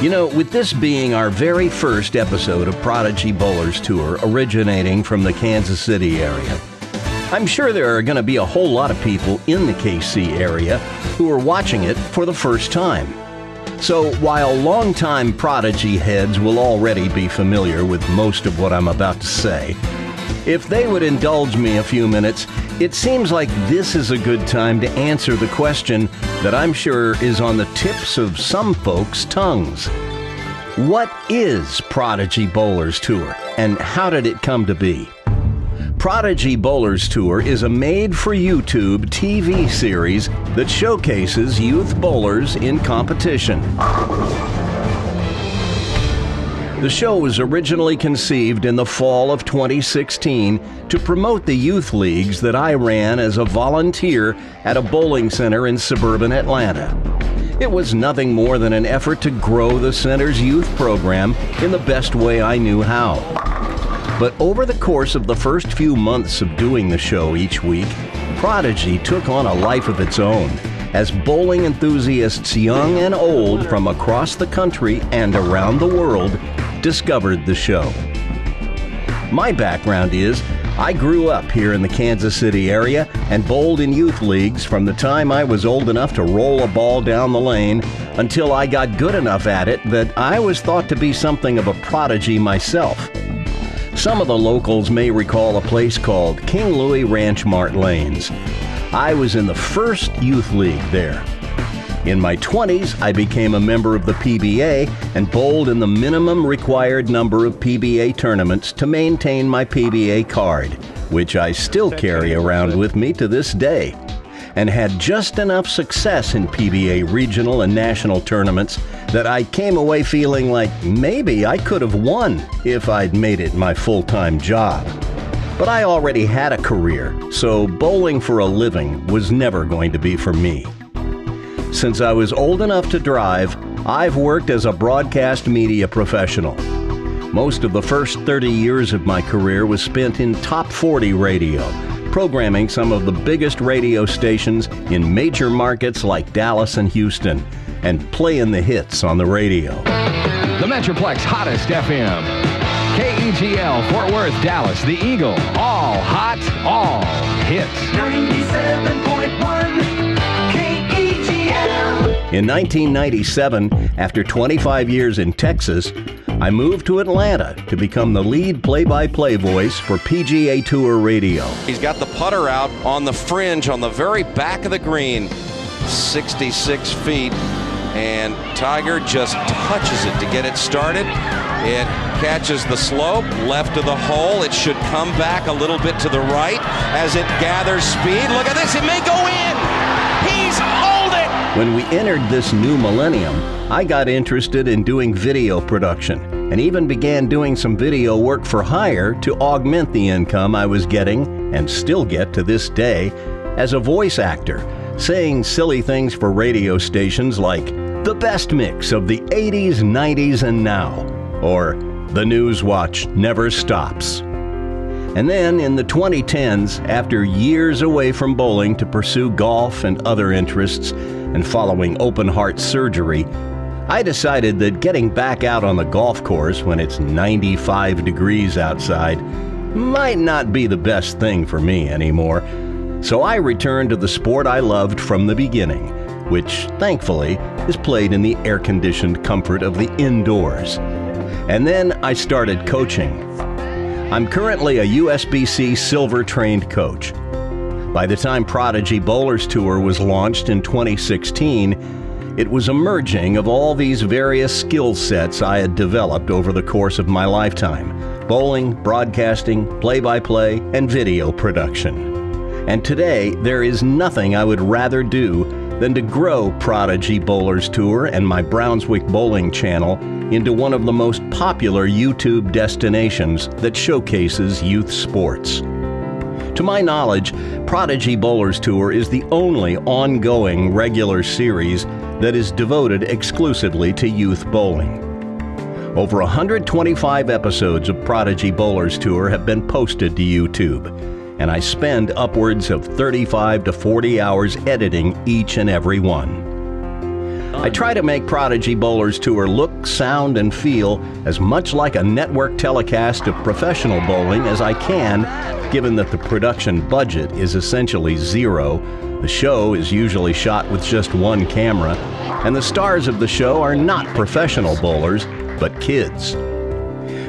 You know, with this being our very first episode of Prodigy Bowlers Tour originating from the Kansas City area, I'm sure there are going to be a whole lot of people in the KC area who are watching it for the first time. So while longtime Prodigy heads will already be familiar with most of what I'm about to say, if they would indulge me a few minutes, it seems like this is a good time to answer the question that I'm sure is on the tips of some folks' tongues. What is Prodigy Bowlers Tour, and how did it come to be? Prodigy Bowlers Tour is a made-for-YouTube TV series that showcases youth bowlers in competition. The show was originally conceived in the fall of 2016 to promote the youth leagues that I ran as a volunteer at a bowling center in suburban Atlanta. It was nothing more than an effort to grow the center's youth program in the best way I knew how. But over the course of the first few months of doing the show each week, Prodigy took on a life of its own, as bowling enthusiasts young and old from across the country and around the world discovered the show. My background is, I grew up here in the Kansas City area and bowled in youth leagues from the time I was old enough to roll a ball down the lane until I got good enough at it that I was thought to be something of a prodigy myself. Some of the locals may recall a place called King Louis Ranch Mart Lanes. I was in the first youth league there. In my 20s, I became a member of the PBA and bowled in the minimum required number of PBA tournaments to maintain my PBA card, which I still carry around with me to this day, and had just enough success in PBA regional and national tournaments that I came away feeling like maybe I could have won if I'd made it my full-time job. But I already had a career, so bowling for a living was never going to be for me. Since I was old enough to drive, I've worked as a broadcast media professional. Most of the first 30 years of my career was spent in Top 40 radio, programming some of the biggest radio stations in major markets like Dallas and Houston, and playing the hits on the radio. The Metroplex hottest FM. KEGL, Fort Worth, Dallas, The Eagle. All hot, all hits. 97.1 In 1997, after 25 years in Texas, I moved to Atlanta to become the lead play-by-play voice for PGA Tour Radio. He's got the putter out on the fringe on the very back of the green, 66 feet, and Tiger just touches it to get it started. It catches the slope, left of the hole. It should come back a little bit to the right as it gathers speed. Look at this, it may go in. He's hold it. When we entered this new millennium, I got interested in doing video production and even began doing some video work for hire to augment the income I was getting, and still get to this day, as a voice actor, saying silly things for radio stations like the best mix of the 80s, 90s, and now, or the News Watch never stops. And then in the 2010s, after years away from bowling to pursue golf and other interests, and following open heart surgery, I decided that getting back out on the golf course when it's 95 degrees outside might not be the best thing for me anymore. So I returned to the sport I loved from the beginning, which thankfully is played in the air-conditioned comfort of the indoors. And then I started coaching. I'm currently a USBC Silver-trained coach. By the time Prodigy Bowlers Tour was launched in 2016, it was a merging of all these various skill sets I had developed over the course of my lifetime: bowling, broadcasting, play-by-play, and video production. And today, there is nothing I would rather do than to grow Prodigy Bowlers Tour and my Brownswick Bowling channel into one of the most popular YouTube destinations that showcases youth sports. To my knowledge, Prodigy Bowlers Tour is the only ongoing regular series that is devoted exclusively to youth bowling. Over 125 episodes of Prodigy Bowlers Tour have been posted to YouTube, and I spend upwards of 35 to 40 hours editing each and every one. I try to make Prodigy Bowlers Tour look, sound, and feel as much like a network telecast of professional bowling as I can, given that the production budget is essentially zero. The show is usually shot with just one camera, and the stars of the show are not professional bowlers, but kids.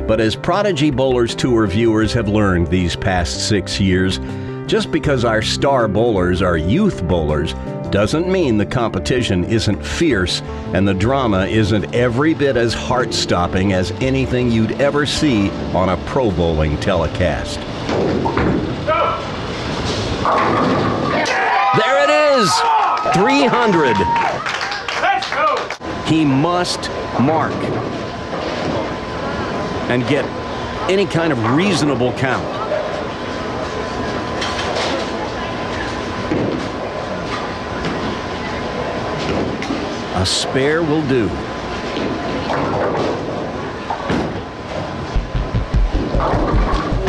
But as Prodigy Bowlers Tour viewers have learned these past 6 years, just because our star bowlers are youth bowlers doesn't mean the competition isn't fierce and the drama isn't every bit as heart-stopping as anything you'd ever see on a pro bowling telecast. There it is! 300! He must mark and get any kind of reasonable count. A spare will do.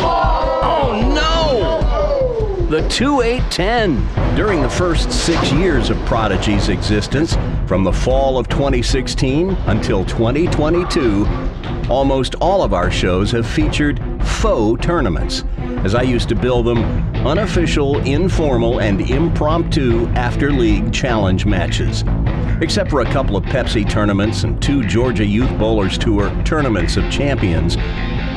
Oh no! The 2-8-10. During the first 6 years of Prodigy's existence, from the fall of 2016 until 2022, almost all of our shows have featured faux tournaments, as I used to bill them unofficial, informal, and impromptu after-league challenge matches. Except for a couple of Pepsi tournaments and 2 Georgia Youth Bowlers Tour Tournaments of Champions,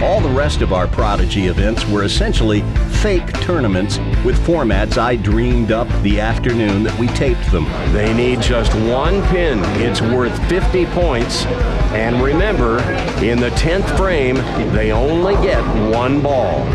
all the rest of our Prodigy events were essentially fake tournaments with formats I dreamed up the afternoon that we taped them. They need just one pin. It's worth 50 points. And remember, in the 10th frame, they only get one ball.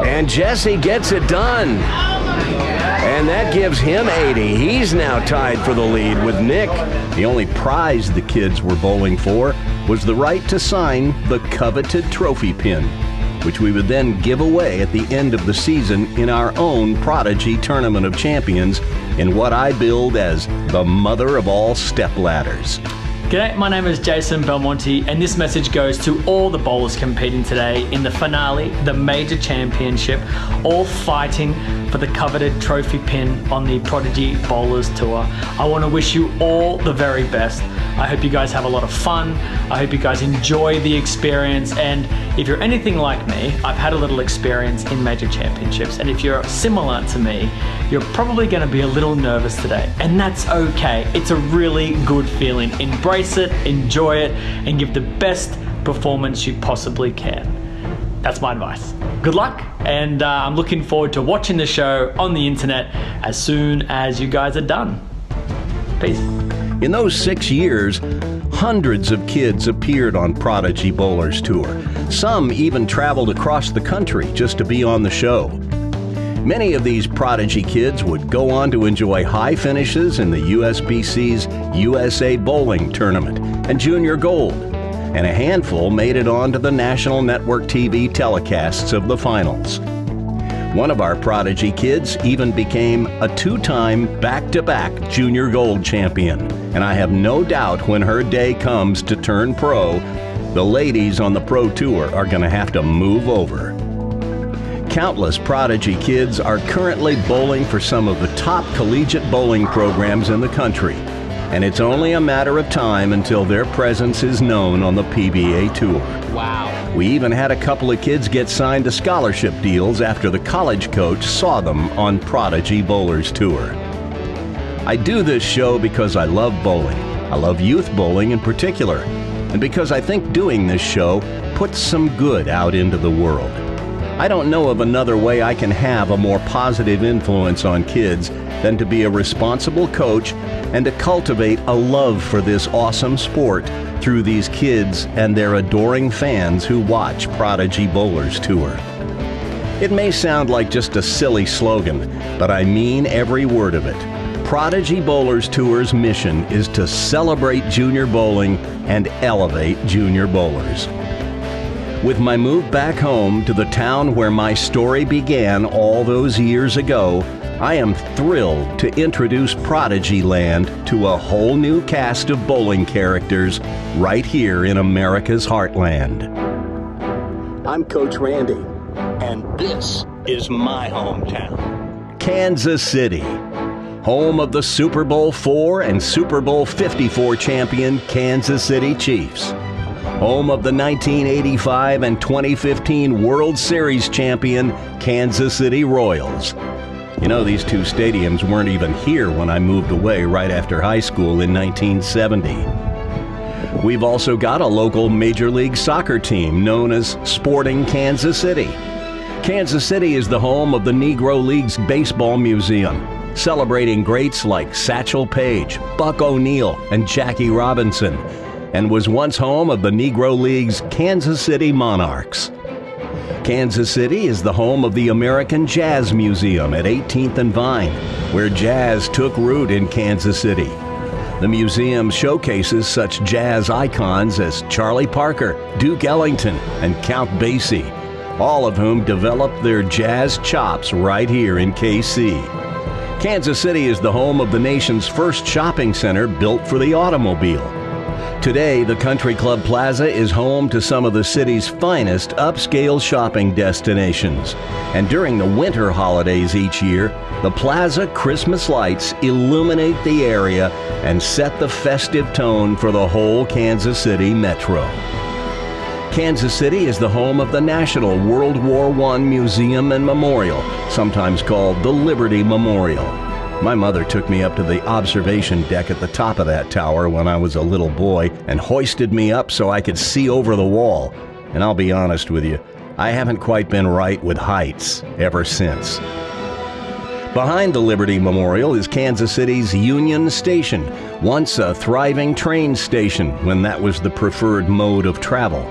And Jesse gets it done. And that gives him 80. He's now tied for the lead with Nick. The only prize the kids were bowling for was the right to sign the coveted trophy pin, which we would then give away at the end of the season in our own Prodigy Tournament of Champions in what I billed as the mother of all stepladders. G'day, my name is Jason Belmonte, and this message goes to all the bowlers competing today in the finale, the major championship, all fighting for the coveted trophy pin on the Prodigy Bowlers Tour. I want to wish you all the very best. I hope you guys have a lot of fun. I hope you guys enjoy the experience, and if you're anything like me, I've had a little experience in major championships, and if you're similar to me, you're probably going to be a little nervous today, and that's okay. It's a really good feeling. Embrace it, enjoy it, and give the best performance you possibly can. That's my advice. Good luck, and I'm looking forward to watching the show on the internet as soon as you guys are done. Peace. In those 6 years, hundreds of kids appeared on Prodigy Bowlers Tour. Some even traveled across the country just to be on the show. Many of these Prodigy kids would go on to enjoy high finishes in the USBC's USA Bowling Tournament and Junior Gold, and a handful made it on to the national network TV telecasts of the finals. One of our Prodigy kids even became a 2-time back-to-back Junior Gold champion, and I have no doubt when her day comes to turn pro, the ladies on the Pro Tour are going to have to move over. Countless Prodigy kids are currently bowling for some of the top collegiate bowling programs in the country, and it's only a matter of time until their presence is known on the PBA Tour. Wow. We even had a couple of kids get signed to scholarship deals after the college coach saw them on Prodigy Bowlers Tour. I do this show because I love bowling. I love youth bowling in particular, and because I think doing this show puts some good out into the world. I don't know of another way I can have a more positive influence on kids than to be a responsible coach and to cultivate a love for this awesome sport through these kids and their adoring fans who watch Prodigy Bowlers Tour. It may sound like just a silly slogan, but I mean every word of it. Prodigy Bowlers Tour's mission is to celebrate junior bowling and elevate junior bowlers. With my move back home to the town where my story began all those years ago, I am thrilled to introduce Prodigy Land to a whole new cast of bowling characters right here in America's heartland. I'm Coach Randy, and this is my hometown. Kansas City, home of the Super Bowl IV and Super Bowl 54 champion Kansas City Chiefs. Home of the 1985 and 2015 World Series champion Kansas City Royals. You know, these two stadiums weren't even here when I moved away right after high school in 1970. We've also got a local Major League Soccer team known as Sporting Kansas City. Kansas City is the home of the Negro Leagues Baseball Museum, celebrating greats like Satchel Paige, Buck O'Neil, and Jackie Robinson, and was once home of the Negro League's Kansas City Monarchs. Kansas City is the home of the American Jazz Museum at 18th and Vine, where jazz took root in Kansas City. The museum showcases such jazz icons as Charlie Parker, Duke Ellington, and Count Basie, all of whom developed their jazz chops right here in KC. Kansas City is the home of the nation's first shopping center built for the automobile. Today, the Country Club Plaza is home to some of the city's finest upscale shopping destinations. And during the winter holidays each year, the Plaza Christmas lights illuminate the area and set the festive tone for the whole Kansas City metro. Kansas City is the home of the National World War I Museum and Memorial, sometimes called the Liberty Memorial. My mother took me up to the observation deck at the top of that tower when I was a little boy and hoisted me up so I could see over the wall. And I'll be honest with you, I haven't quite been right with heights ever since. Behind the Liberty Memorial is Kansas City's Union Station, once a thriving train station when that was the preferred mode of travel.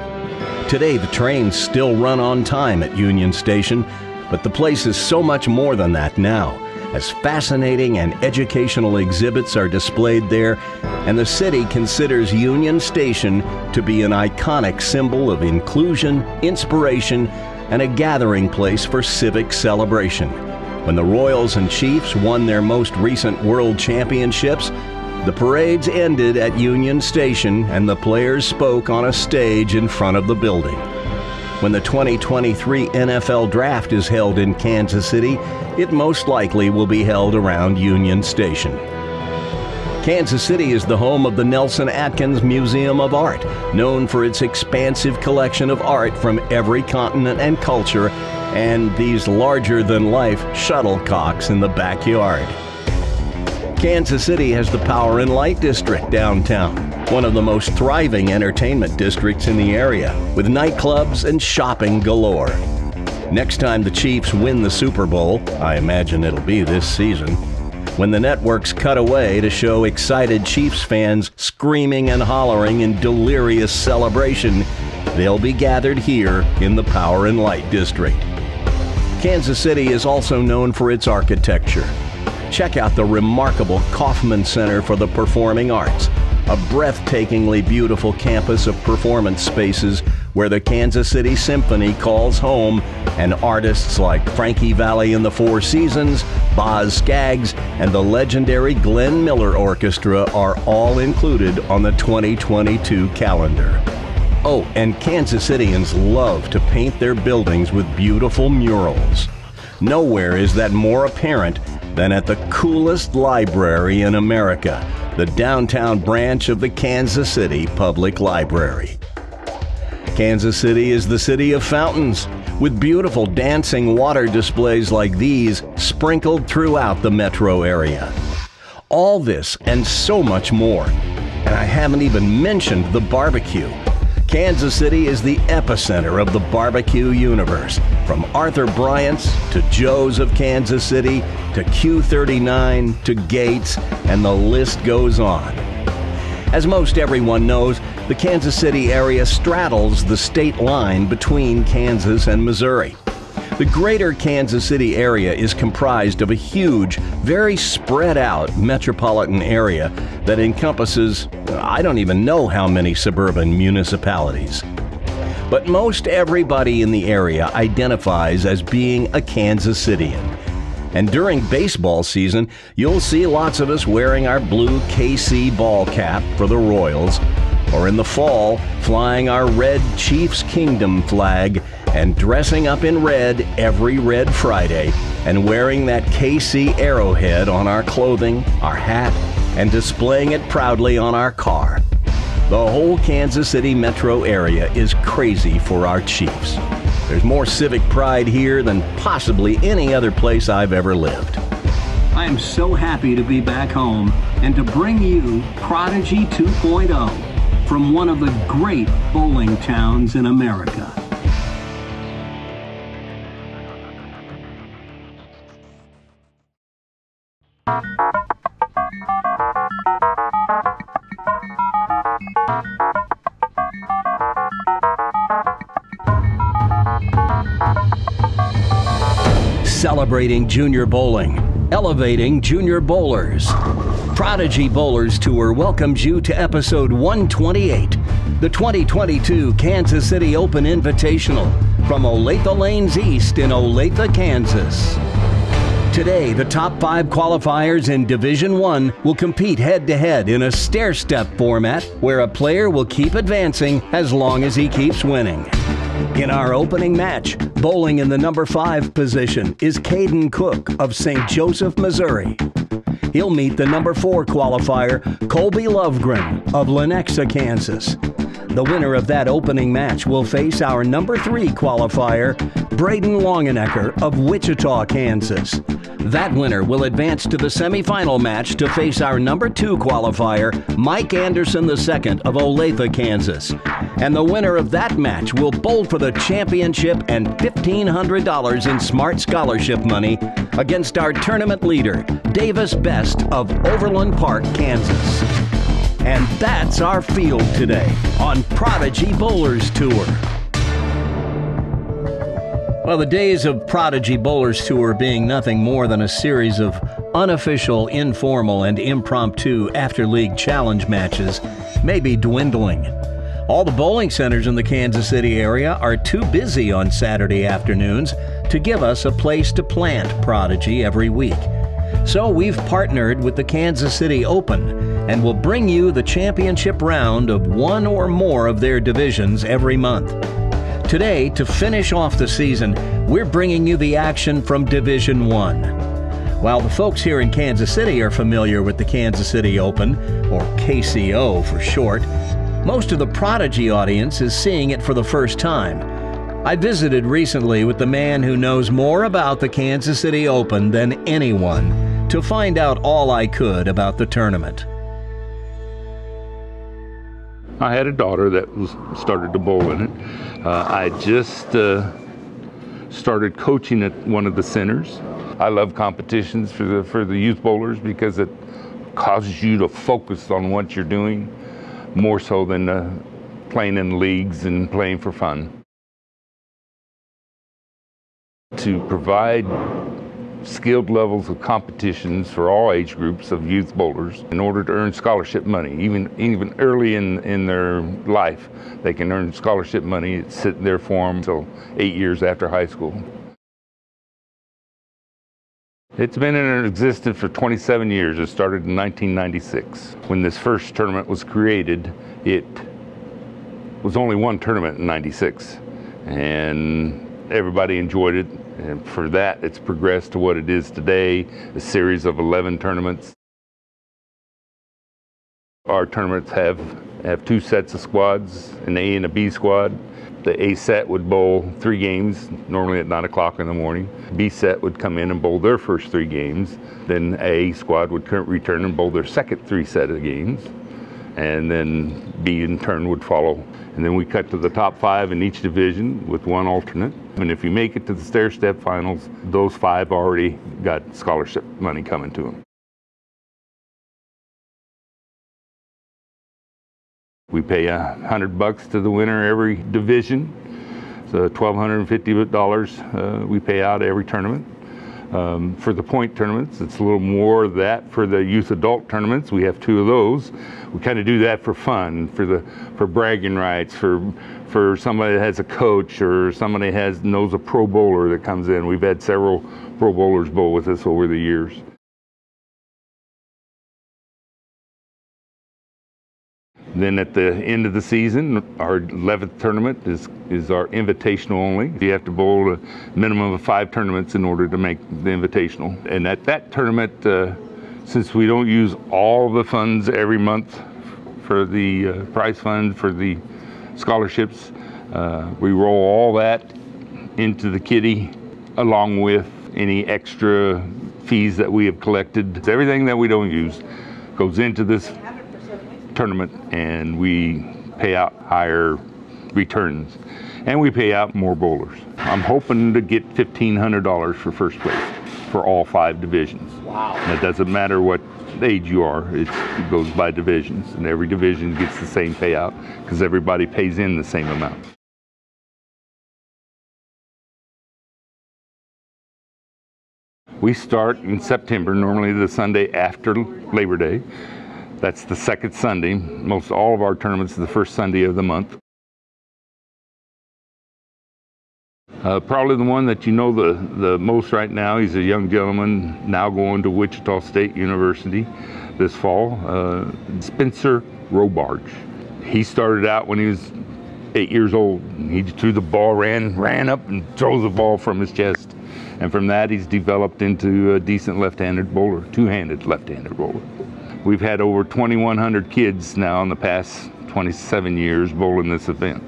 Today, the trains still run on time at Union Station, but the place is so much more than that now, as fascinating and educational exhibits are displayed there, and the city considers Union Station to be an iconic symbol of inclusion, inspiration, and a gathering place for civic celebration. When the Royals and Chiefs won their most recent world championships, the parades ended at Union Station and the players spoke on a stage in front of the building. When the 2023 NFL Draft is held in Kansas City, it most likely will be held around Union Station. Kansas City is the home of the Nelson Atkins Museum of Art, known for its expansive collection of art from every continent and culture, and these larger-than-life shuttlecocks in the backyard. Kansas City has the Power and Light District downtown, one of the most thriving entertainment districts in the area, with nightclubs and shopping galore. Next time the Chiefs win the Super Bowl, I imagine it'll be this season, when the networks cut away to show excited Chiefs fans screaming and hollering in delirious celebration, they'll be gathered here in the Power and Light District. Kansas City is also known for its architecture. Check out the remarkable Kaufman Center for the Performing Arts, a breathtakingly beautiful campus of performance spaces where the Kansas City Symphony calls home, and artists like Frankie Valli and the Four Seasons, Boz Scaggs, and the legendary Glenn Miller Orchestra are all included on the 2022 calendar. Oh, and Kansas Cityans love to paint their buildings with beautiful murals. Nowhere is that more apparent than at the coolest library in America, the downtown branch of the Kansas City Public Library. Kansas City is the city of fountains, with beautiful dancing water displays like these sprinkled throughout the metro area. All this and so much more. And I haven't even mentioned the barbecue. Kansas City is the epicenter of the barbecue universe, from Arthur Bryant's to Joe's of Kansas City to Q39 to Gates, and the list goes on. As most everyone knows, the Kansas City area straddles the state line between Kansas and Missouri. The greater Kansas City area is comprised of a huge, very spread out metropolitan area that encompasses, I don't even know how many suburban municipalities. But most everybody in the area identifies as being a Kansas Cityan. And during baseball season, you'll see lots of us wearing our blue KC ball cap for the Royals, or in the fall, flying our red Chiefs Kingdom flag and dressing up in red every Red Friday and wearing that KC arrowhead on our clothing, our hat, and displaying it proudly on our car. The whole Kansas City metro area is crazy for our Chiefs. There's more civic pride here than possibly any other place I've ever lived. I am so happy to be back home and to bring you Prodigy 2.0 from one of the great bowling towns in America. Celebrating junior bowling, elevating junior bowlers. Prodigy Bowlers Tour welcomes you to episode 128, the 2022 Kansas City Open Invitational from Olathe Lanes East in Olathe, Kansas. Today, the top 5 qualifiers in Division 1 will compete head-to-head in a stair-step format where a player will keep advancing as long as he keeps winning. In our opening match, bowling in the number 5 position is Caden Cook of St. Joseph, Missouri. He'll meet the number 4 qualifier, Colby Lovegren of Lenexa, Kansas. The winner of that opening match will face our number 3 qualifier, Braden Longenecker of Wichita, Kansas. That winner will advance to the semifinal match to face our number 2 qualifier, Mike Anderson II of Olathe, Kansas. And the winner of that match will bowl for the championship and $1,500 in Smart Scholarship money against our tournament leader, Davis Best of Overland Park, Kansas. And that's our field today on Prodigy Bowlers Tour. Well, the days of Prodigy Bowlers Tour being nothing more than a series of unofficial, informal, and impromptu after-league challenge matches may be dwindling. All the bowling centers in the Kansas City area are too busy on Saturday afternoons to give us a place to plant Prodigy every week. So we've partnered with the Kansas City Open and will bring you the championship round of one or more of their divisions every month. Today, to finish off the season, we're bringing you the action from Division 1. While the folks here in Kansas City are familiar with the Kansas City Open, or KCO for short, most of the Prodigy audience is seeing it for the first time. I visited recently with the man who knows more about the Kansas City Open than anyone to find out all I could about the tournament. I had a daughter that started to bowl in it. I just started coaching at one of the centers. I love competitions for the youth bowlers because it causes you to focus on what you're doing more so than playing in leagues and playing for fun. To provide skilled levels of competitions for all age groups of youth bowlers in order to earn scholarship money. Even early in their life, they can earn scholarship money. It's sitting there for them until 8 years after high school. It's been in existence for 27 years. It started in 1996. When this first tournament was created, it was only one tournament in 96. And everybody enjoyed it. And for that, it's progressed to what it is today, a series of 11 tournaments. Our tournaments have 2 sets of squads, an A and a B squad. The A set would bowl 3 games, normally at 9 o'clock in the morning. B set would come in and bowl their first 3 games. Then A squad would return and bowl their second 3 set of games. And then B in turn would follow. And then we cut to the top 5 in each division with 1 alternate. And if you make it to the stair-step finals, those 5 already got scholarship money coming to them. We pay $100 to the winner every division. So $1,250 we pay out every tournament. For the point tournaments, it's a little more of that. For the youth adult tournaments, we have 2 of those. We kind of do that for fun, for bragging rights, for somebody that has a coach or somebody knows a pro bowler that comes in. We've had several pro bowlers bowl with us over the years. Then at the end of the season, our 11th tournament is our invitational only. You have to bowl a minimum of 5 tournaments in order to make the invitational. And at that tournament, since we don't use all the funds every month for the prize fund for the scholarships, we roll all that into the kitty along with any extra fees that we have collected. Everything that we don't use goes into this tournament, and we pay out higher returns, and we pay out more bowlers. I'm hoping to get $1,500 for first place for all 5 divisions. Wow. And it doesn't matter what age you are, it goes by divisions, and every division gets the same payout because everybody pays in the same amount. We start in September, normally the Sunday after Labor Day. That's the second Sunday. Most all of our tournaments are the first Sunday of the month. Probably the one that you know the most right now, he's a young gentleman now going to Wichita State University this fall, Spencer Robarge. He started out when he was 8 years old. He threw the ball, ran up and throws the ball from his chest. And from that, he's developed into a decent left-handed bowler, two-handed left-handed bowler. We've had over 2,100 kids now in the past 27 years bowling this event.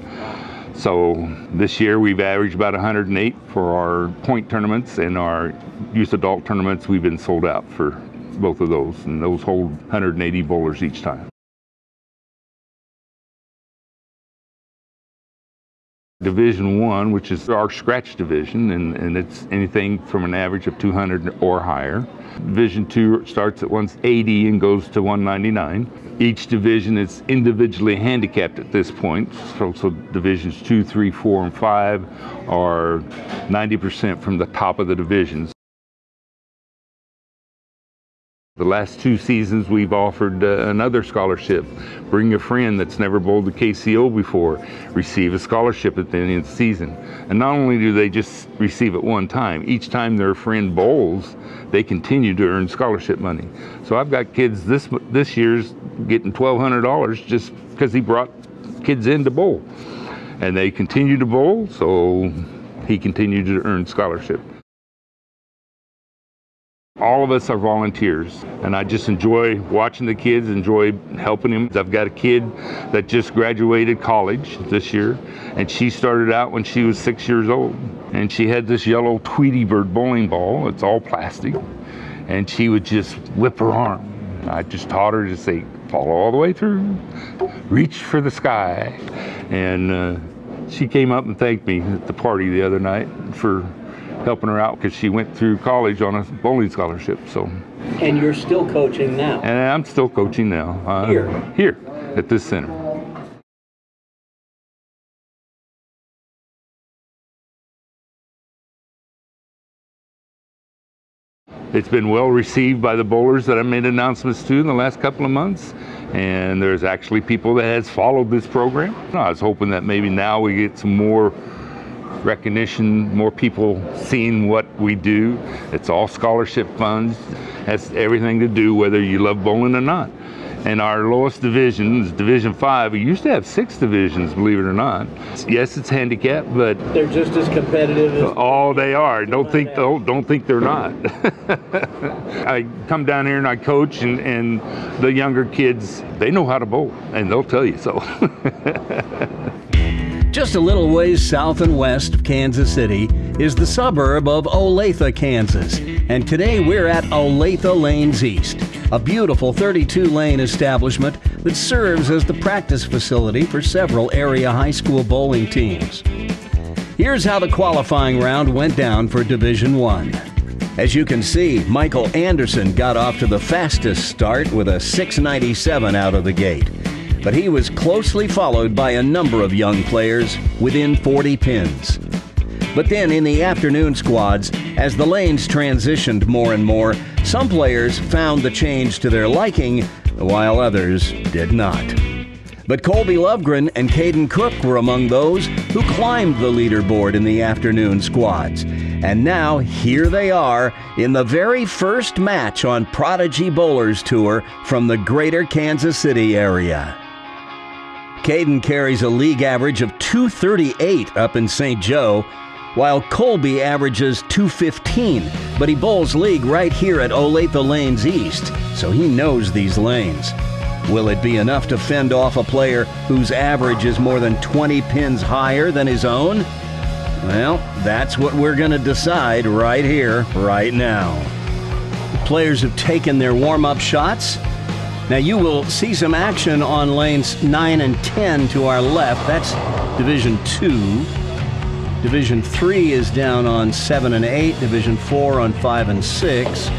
So this year we've averaged about 108 for our point tournaments, and our youth adult tournaments we've been sold out for both of those, and those hold 180 bowlers each time. Division 1, which is our scratch division, and it's anything from an average of 200 or higher. Division 2 starts at 180 and goes to 199. Each division is individually handicapped at this point. So divisions 2, 3, 4, and 5 are 90% from the top of the divisions. The last 2 seasons we've offered another scholarship. Bring a friend that's never bowled the KCO before, receive a scholarship at the end of the season. And not only do they just receive it one time, each time their friend bowls, they continue to earn scholarship money. So I've got kids this year's getting $1,200 just because he brought kids in to bowl. And they continue to bowl, so he continued to earn scholarship. All of us are volunteers, and I just enjoy watching the kids, enjoy helping them. I've got a kid that just graduated college this year, and she started out when she was 6 years old. And she had this yellow Tweety Bird bowling ball, it's all plastic, and she would just whip her arm. I just taught her to say, follow all the way through, reach for the sky. And she came up and thanked me at the party the other night for helping her out because she went through college on a bowling scholarship. So. And you're still coaching now? And I'm still coaching now. Here at this center. It's been well received by the bowlers that I made announcements to in the last couple of months, and there's actually people that has followed this program. I was hoping that maybe now we get some more recognition, more people seeing what we do. It's all scholarship funds. Has everything to do whether you love bowling or not. And our lowest division is Division 5. We used to have 6 divisions, believe it or not. Yes, it's handicapped, but they're just as competitive as they are. Don't think they're not. I come down here and I coach, and the younger kids, they know how to bowl, and they'll tell you so. Just a little ways south and west of Kansas City is the suburb of Olathe, Kansas. And today we're at Olathe Lanes East, a beautiful 32-lane establishment that serves as the practice facility for several area high school bowling teams. Here's how the qualifying round went down for Division 1. As you can see, Michael Anderson got off to the fastest start with a 697 out of the gate. But he was closely followed by a number of young players within 40 pins. But then in the afternoon squads, as the lanes transitioned more and more, some players found the change to their liking, while others did not. But Colby Lovegren and Caden Cook were among those who climbed the leaderboard in the afternoon squads. And now here they are in the very first match on Prodigy Bowlers Tour from the greater Kansas City area. Caden carries a league average of 238 up in St. Joe, while Colby averages 215, but he bowls league right here at Olathe Lanes East, so he knows these lanes. Will it be enough to fend off a player whose average is more than 20 pins higher than his own? Well, that's what we're going to decide right here, right now. The players have taken their warm-up shots. Now you will see some action on lanes 9 and 10 to our left. That's Division 2. Division 3 is down on 7 and 8, Division 4 on 5 and 6,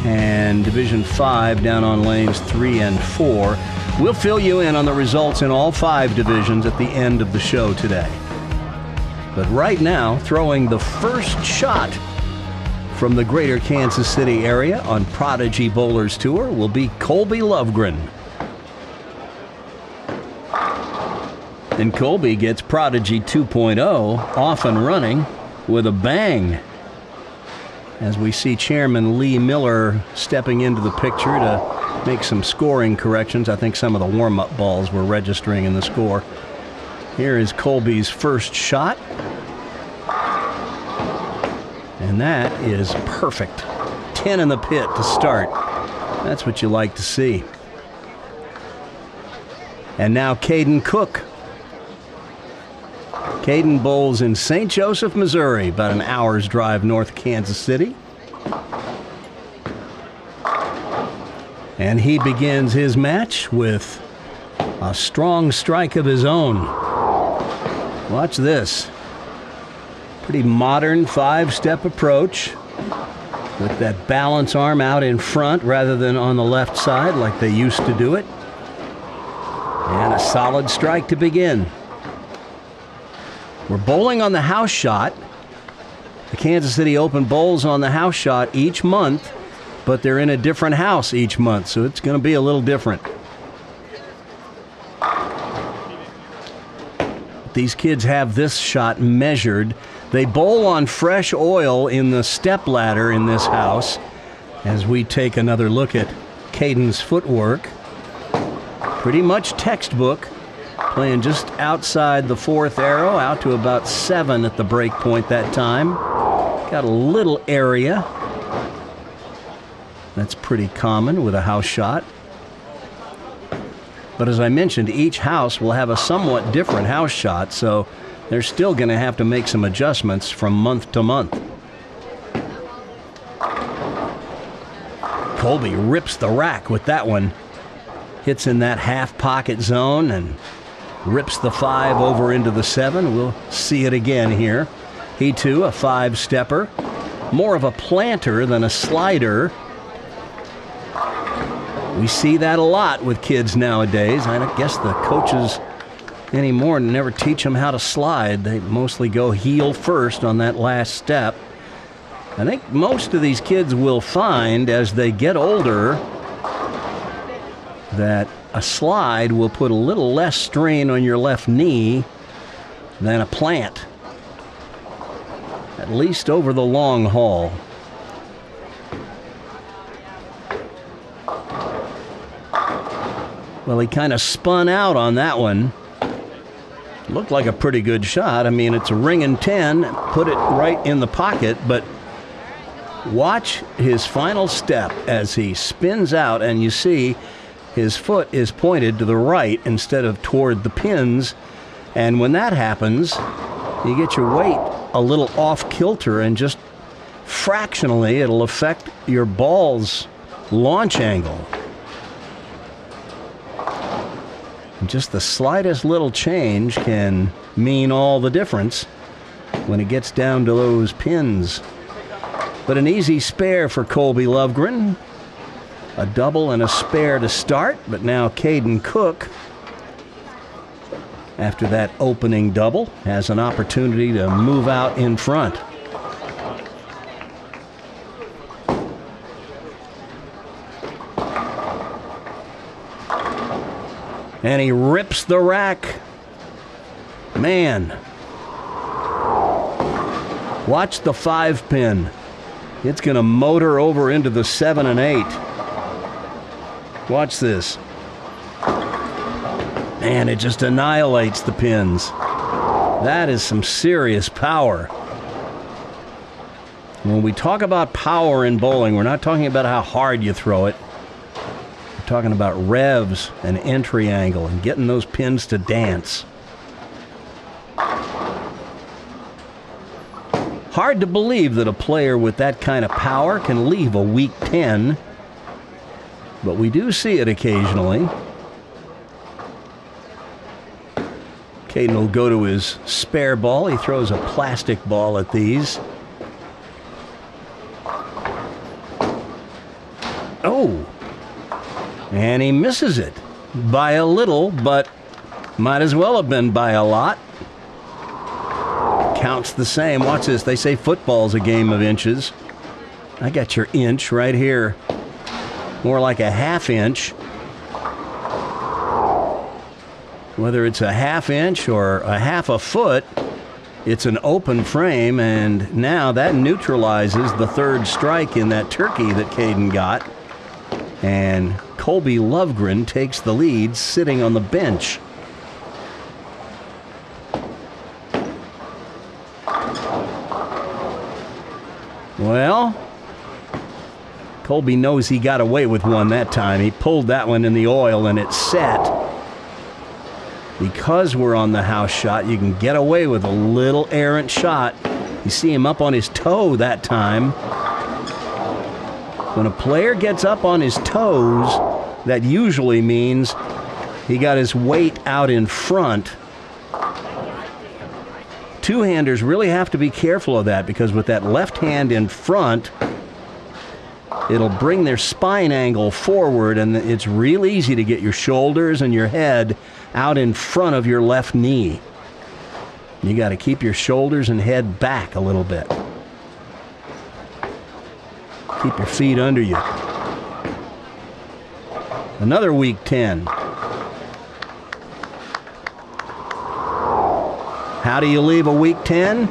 and Division 5 down on lanes 3 and 4. We'll fill you in on the results in all 5 divisions at the end of the show today. But right now, throwing the first shot from the greater Kansas City area on Prodigy Bowlers Tour will be Colby Lovegren. And Colby gets Prodigy 2.0 off and running with a bang. As we see Chairman Lee Miller stepping into the picture to make some scoring corrections. I think some of the warm-up balls were registering in the score. Here is Colby's first shot. And that is perfect. 10 in the pit to start. That's what you like to see. And now Caden Cook. Caden bowls in St. Joseph, Missouri, about an hour's drive north of Kansas City. And he begins his match with a strong strike of his own. Watch this. Pretty modern 5-step approach with that balance arm out in front rather than on the left side like they used to do it. And a solid strike to begin. We're bowling on the house shot. The Kansas City Open bowls on the house shot each month, but they're in a different house each month, so it's going to be a little different. These kids have this shot measured. They bowl on fresh oil in the step ladder in this house. As we take another look at Caden's footwork, pretty much textbook. Playing just outside the 4th arrow, out to about 7 at the break point that time. Got a little area. That's pretty common with a house shot. But as I mentioned, each house will have a somewhat different house shot, so they're still going to have to make some adjustments from month to month. Colby rips the rack with that one. Hits in that half pocket zone and rips the 5 over into the 7. We'll see it again here. He too, a 5-stepper. More of a planter than a slider. We see that a lot with kids nowadays. I guess the coaches anymore never teach them how to slide. They mostly go heel first on that last step. I think most of these kids will find as they get older that a slide will put a little less strain on your left knee than a plant, at least over the long haul. Well, he kind of spun out on that one. Looked like a pretty good shot. I mean, it's a ringing 10, put it right in the pocket, but watch his final step as he spins out, and you see his foot is pointed to the right instead of toward the pins. And when that happens, you get your weight a little off kilter, and just fractionally it'll affect your ball's launch angle. And just the slightest little change can mean all the difference when it gets down to those pins. But an easy spare for Colby Lovegren. A double and a spare to start, but now Caden Cook, after that opening double, has an opportunity to move out in front. And he rips the rack. Man. Watch the 5-pin. It's going to motor over into the 7 and 8. Watch this. Man, it just annihilates the pins. That is some serious power. When we talk about power in bowling, we're not talking about how hard you throw it. We're talking about revs and entry angle and getting those pins to dance. Hard to believe that a player with that kind of power can leave a weak 10, but we do see it occasionally. Caden will go to his spare ball. He throws a plastic ball at these. Oh, and he misses it by a little, but might as well have been by a lot. Counts the same. Watch this. They say football's a game of inches. I got your inch right here. More like a half inch. Whether it's a half inch or a half a foot, it's an open frame, and now that neutralizes the third strike in that turkey that Caden got. And Colby Lovegren takes the lead, sitting on the bench. Well, Colby knows he got away with one that time. He pulled that one in the oil, and it's set. Because we're on the house shot, you can get away with a little errant shot. You see him up on his toe that time. When a player gets up on his toes, that usually means he got his weight out in front. Two-handers really have to be careful of that, because with that left hand in front, it'll bring their spine angle forward, and it's real easy to get your shoulders and your head out in front of your left knee. You got to keep your shoulders and head back a little bit. Keep your feet under you. Another weak 10. How do you leave a weak 10?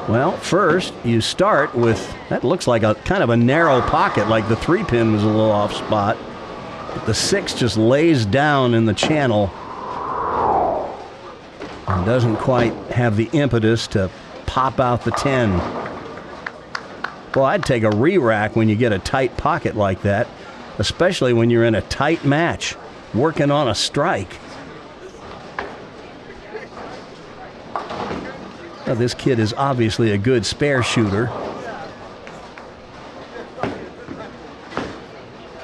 Well, first you start with, that looks like a kind of a narrow pocket, like the 3-pin was a little off spot. But the 6 just lays down in the channel and doesn't quite have the impetus to pop out the 10. Well, I'd take a re-rack when you get a tight pocket like that, especially when you're in a tight match, working on a strike. Now, this kid is obviously a good spare shooter.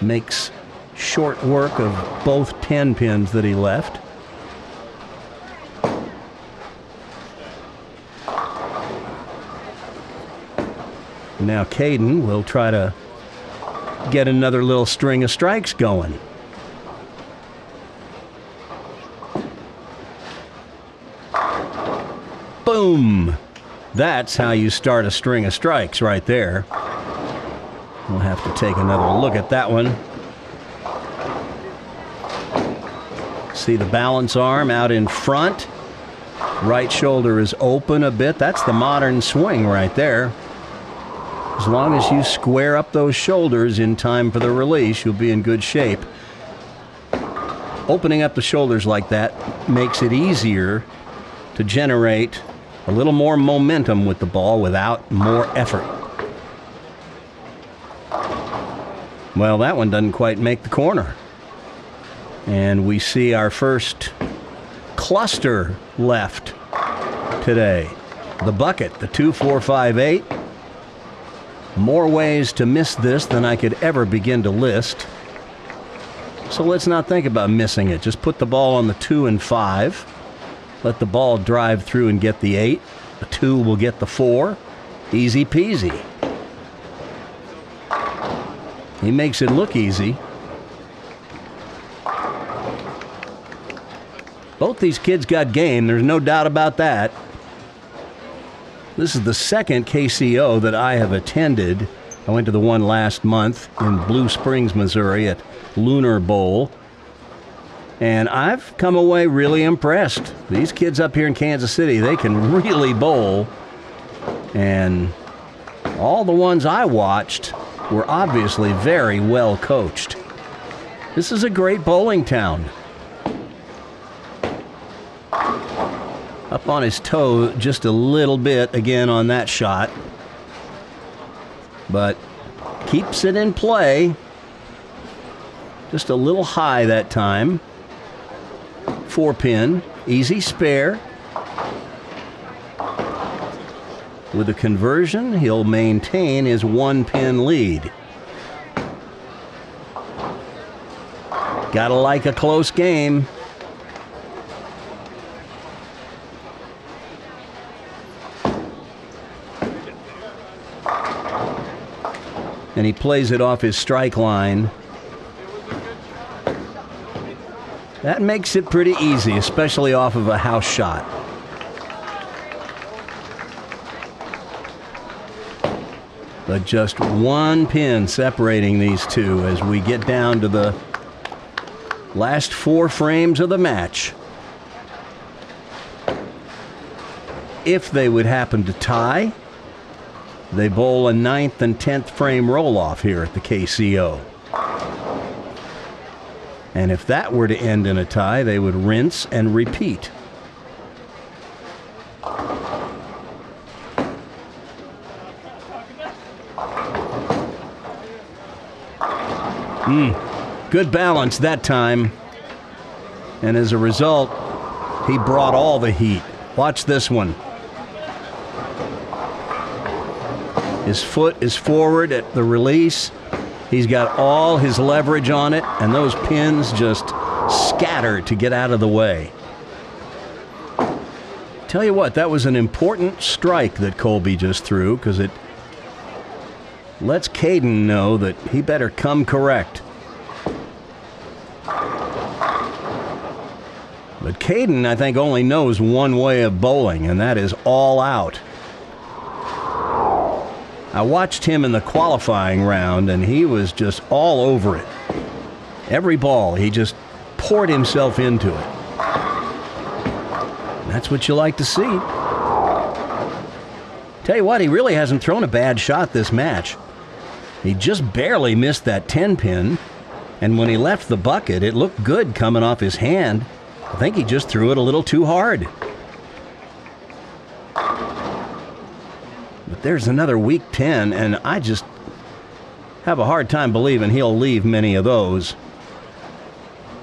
Makes short work of both 10 pins that he left. Now Caden will try to get another little string of strikes going. Boom! That's how you start a string of strikes right there. We'll have to take another look at that one. See the balance arm out in front. Right shoulder is open a bit. That's the modern swing right there. As long as you square up those shoulders in time for the release, you'll be in good shape. Opening up the shoulders like that makes it easier to generate a little more momentum with the ball without more effort. Well, that one doesn't quite make the corner. And we see our first cluster left today. The bucket, the 2, 4, 5, 8. More ways to miss this than I could ever begin to list. So let's not think about missing it. Just put the ball on the 2 and 5. Let the ball drive through and get the 8. The 2 will get the 4. Easy peasy. He makes it look easy. Both these kids got game. There's no doubt about that. This is the second KCO that I have attended. I went to the one last month in Blue Springs, Missouri at Lunar Bowl. And I've come away really impressed. These kids up here in Kansas City, they can really bowl. And all the ones I watched were obviously very well coached. This is a great bowling town. Up on his toe just a little bit again on that shot. But keeps it in play. Just a little high that time. 4-pin, easy spare. With a conversion, he'll maintain his 1-pin lead. Gotta like a close game. And he plays it off his strike line. That makes it pretty easy, especially off of a house shot. But just 1 pin separating these two as we get down to the last 4 frames of the match. If they would happen to tie, they bowl a 9th and 10th frame roll-off here at the KCO. And if that were to end in a tie, they would rinse and repeat. Good balance that time. And as a result, he brought all the heat. Watch this one. His foot is forward at the release. He's got all his leverage on it, and those pins just scatter to get out of the way. Tell you what, that was an important strike that Colby just threw, because it lets Caden know that he better come correct. But Caden, I think, only knows one way of bowling, and that is all out. I watched him in the qualifying round, and he was just all over it. Every ball, he just poured himself into it. That's what you like to see. Tell you what, he really hasn't thrown a bad shot this match. He just barely missed that 10-pin, and when he left the bucket, it looked good coming off his hand. I think he just threw it a little too hard. But there's another weak 10, and I just have a hard time believing he'll leave many of those.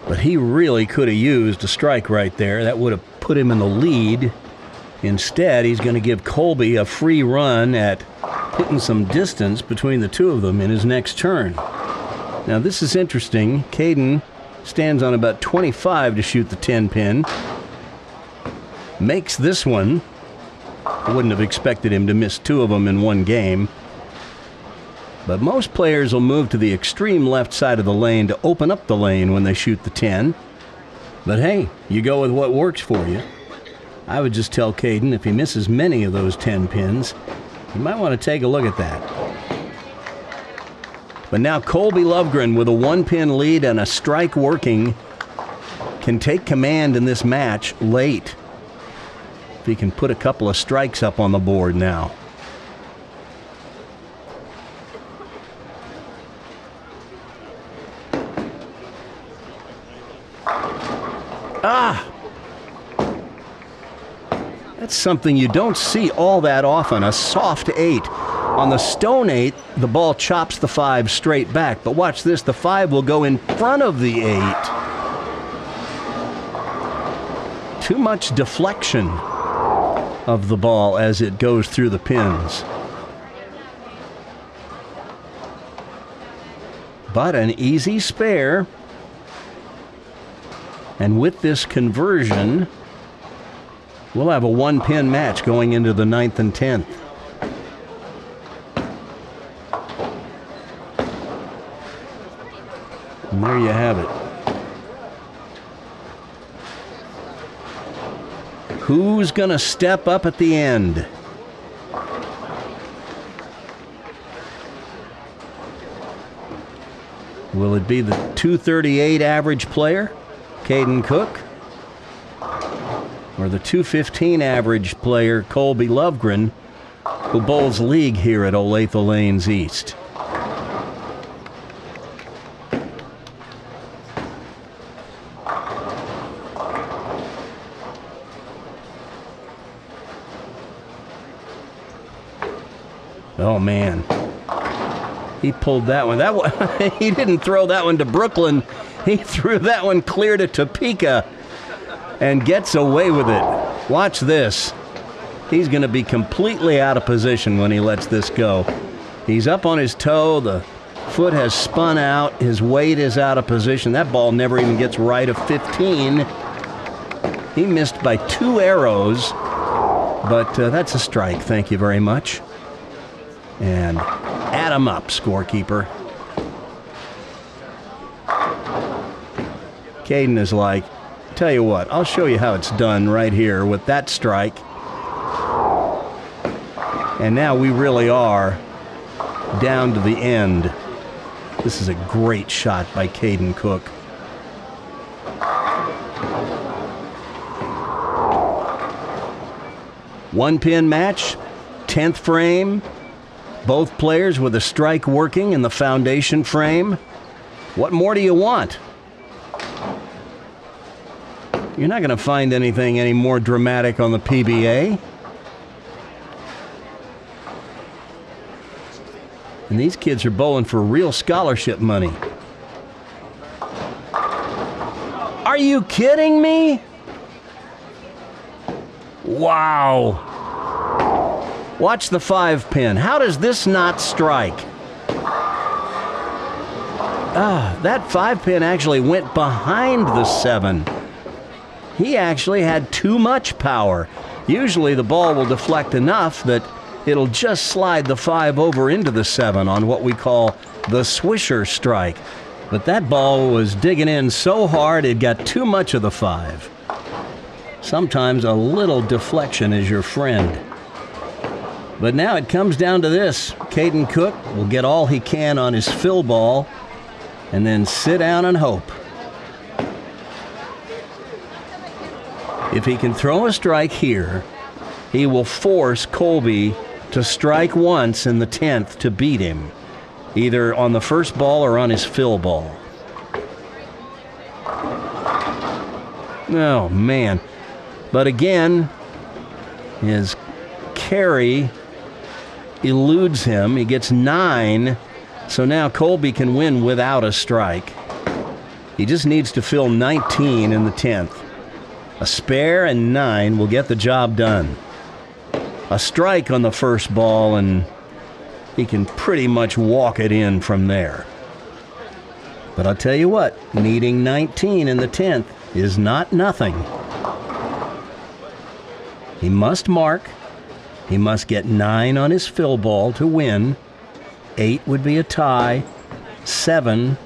But he really could have used a strike right there. That would have put him in the lead. Instead, he's going to give Colby a free run at putting some distance between the two of them in his next turn. Now, this is interesting. Caden stands on about 25 to shoot the 10-pin. Makes this one. I wouldn't have expected him to miss 2 of them in one game. But most players will move to the extreme left side of the lane to open up the lane when they shoot the 10. But hey, you go with what works for you. I would just tell Caden if he misses many of those 10 pins, you might want to take a look at that. But now Colby Lovegren, with a 1-pin lead and a strike working, can take command in this match late. If he can put a couple of strikes up on the board now. That's something you don't see all that often, a soft 8. On the stone 8, the ball chops the 5 straight back. But watch this, the 5 will go in front of the 8. Too much deflection of the ball as it goes through the pins. But an easy spare. And with this conversion, we'll have a 1-pin match going into the 9th and 10th. And there you have it. Who's going to step up at the end? Will it be the 238 average player, Caden Cook? Or the 215 average player, Colby Lovegren, who bowls league here at Olathe Lanes East? Oh, man. He pulled that one. He didn't throw that one to Brooklyn. He threw that one clear to Topeka and gets away with it. Watch this. He's going to be completely out of position when he lets this go. He's up on his toe. The foot has spun out. His weight is out of position. That ball never even gets right of 15. He missed by 2 arrows, but that's a strike. Thank you very much. And add him up, scorekeeper. Caden is like, tell you what, I'll show you how it's done right here with that strike. And now we really are down to the end. This is a great shot by Caden Cook. One pin match, 10th frame. Both players with a strike working in the foundation frame. What more do you want? You're not going to find anything any more dramatic on the PBA. And these kids are bowling for real scholarship money. Are you kidding me? Wow. Watch the 5 pin. How does this not strike? That 5 pin actually went behind the 7. He actually had too much power. Usually the ball will deflect enough that it'll just slide the 5 over into the 7 on what we call the swisher strike. But that ball was digging in so hard it got too much of the 5. Sometimes a little deflection is your friend. But now it comes down to this. Caden Cook will get all he can on his fill ball and then sit down and hope. If he can throw a strike here, he will force Colby to strike once in the 10th to beat him, either on the first ball or on his fill ball. Oh, man. But again, his carry eludes him. He gets 9, so now Colby can win without a strike. He just needs to fill 19 in the 10th. A spare and 9 will get the job done. A strike on the first ball, and he can pretty much walk it in from there. But I'll tell you what, needing 19 in the 10th is not nothing. He must mark. He must get 9 on his fill ball to win. 8 would be a tie. 7,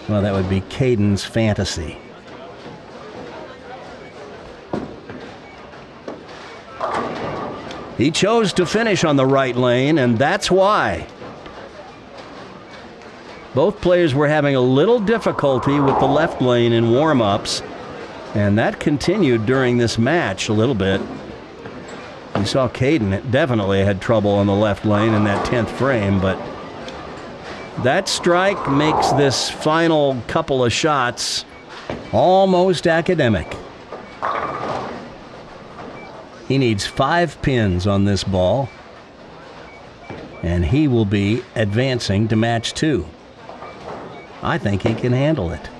well, that would be Caden's fantasy. He chose to finish on the right lane, and that's why. Both players were having a little difficulty with the left lane in warm-ups, and that continued during this match a little bit. You saw Caden definitely had trouble on the left lane in that 10th frame, but that strike makes this final couple of shots almost academic. He needs 5 pins on this ball, and he will be advancing to match 2. I think he can handle it.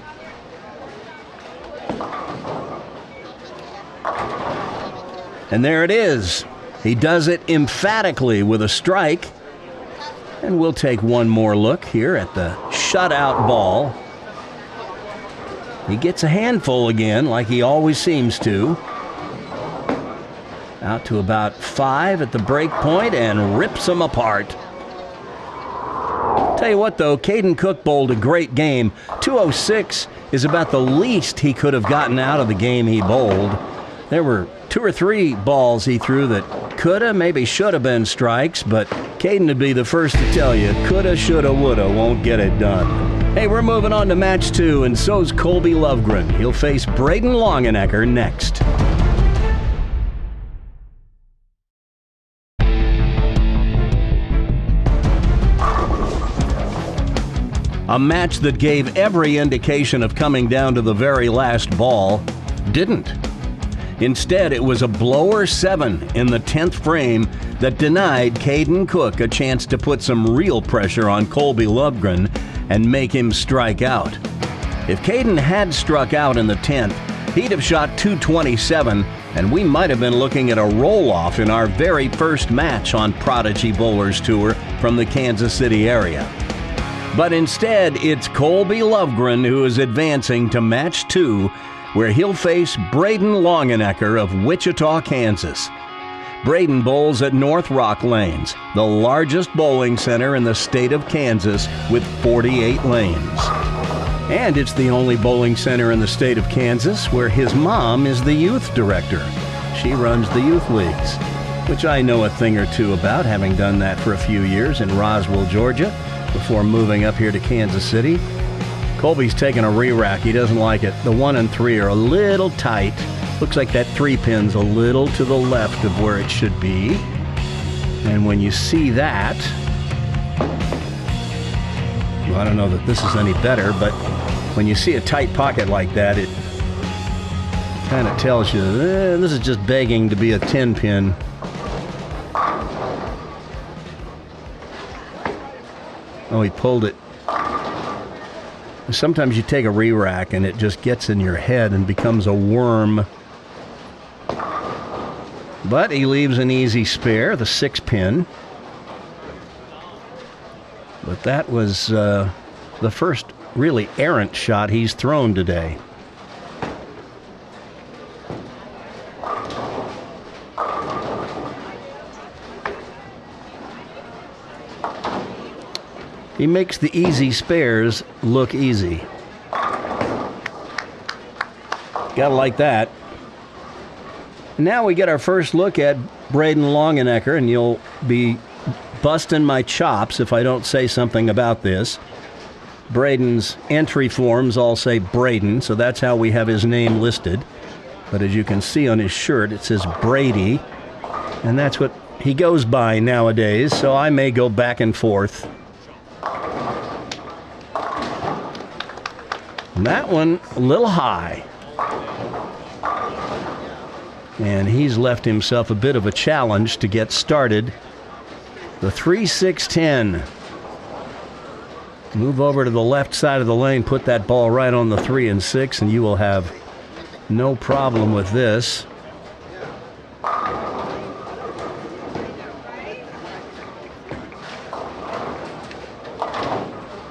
And there it is. He does it emphatically with a strike. And we'll take one more look here at the shutout ball. He gets a handful again, like he always seems to. Out to about 5 at the break point and rips them apart. Tell you what, though, Caden Cook bowled a great game. 206 is about the least he could have gotten out of the game he bowled. There were 2 or 3 balls he threw that coulda, maybe shoulda been strikes, but Caden would be the first to tell you, coulda, shoulda, woulda won't get it done. Hey, we're moving on to match 2, and so's Colby Lovegren. He'll face Braden Longenecker next. A match that gave every indication of coming down to the very last ball didn't. Instead, it was a blower 7 in the 10th frame that denied Caden Cook a chance to put some real pressure on Colby Lovegren and make him strike out. If Caden had struck out in the 10th, he'd have shot 227, and we might have been looking at a roll-off in our very first match on Prodigy Bowlers Tour from the Kansas City area. But instead, it's Colby Lovegren who is advancing to match 2, where he'll face Braden Longenecker of Wichita, Kansas. Braden bowls at North Rock Lanes, the largest bowling center in the state of Kansas with 48 lanes. And it's the only bowling center in the state of Kansas where his mom is the youth director. She runs the youth leagues, which I know a thing or two about, having done that for a few years in Roswell, Georgia, before moving up here to Kansas City. Colby's taking a re-rack. He doesn't like it. The 1 and 3 are a little tight. Looks like that 3 pin's a little to the left of where it should be. And when you see that, well, I don't know that this is any better, but when you see a tight pocket like that, it kind of tells you this is just begging to be a 10 pin. Oh, he pulled it. Sometimes you take a re-rack and it just gets in your head and becomes a worm. But he leaves an easy spare, the 6 pin. But that was the first really errant shot he's thrown today. He makes the easy spares look easy. Gotta like that. Now we get our first look at Braden Longenecker, and you'll be busting my chops if I don't say something about this. Braden's entry forms all say Braden, so that's how we have his name listed. But as you can see on his shirt, it says Brady, and that's what he goes by nowadays, so I may go back and forth. And that one a little high. And he's left himself a bit of a challenge to get started. The 3-6-10. Move over to the left side of the lane, put that ball right on the 3 and 6, and you will have no problem with this.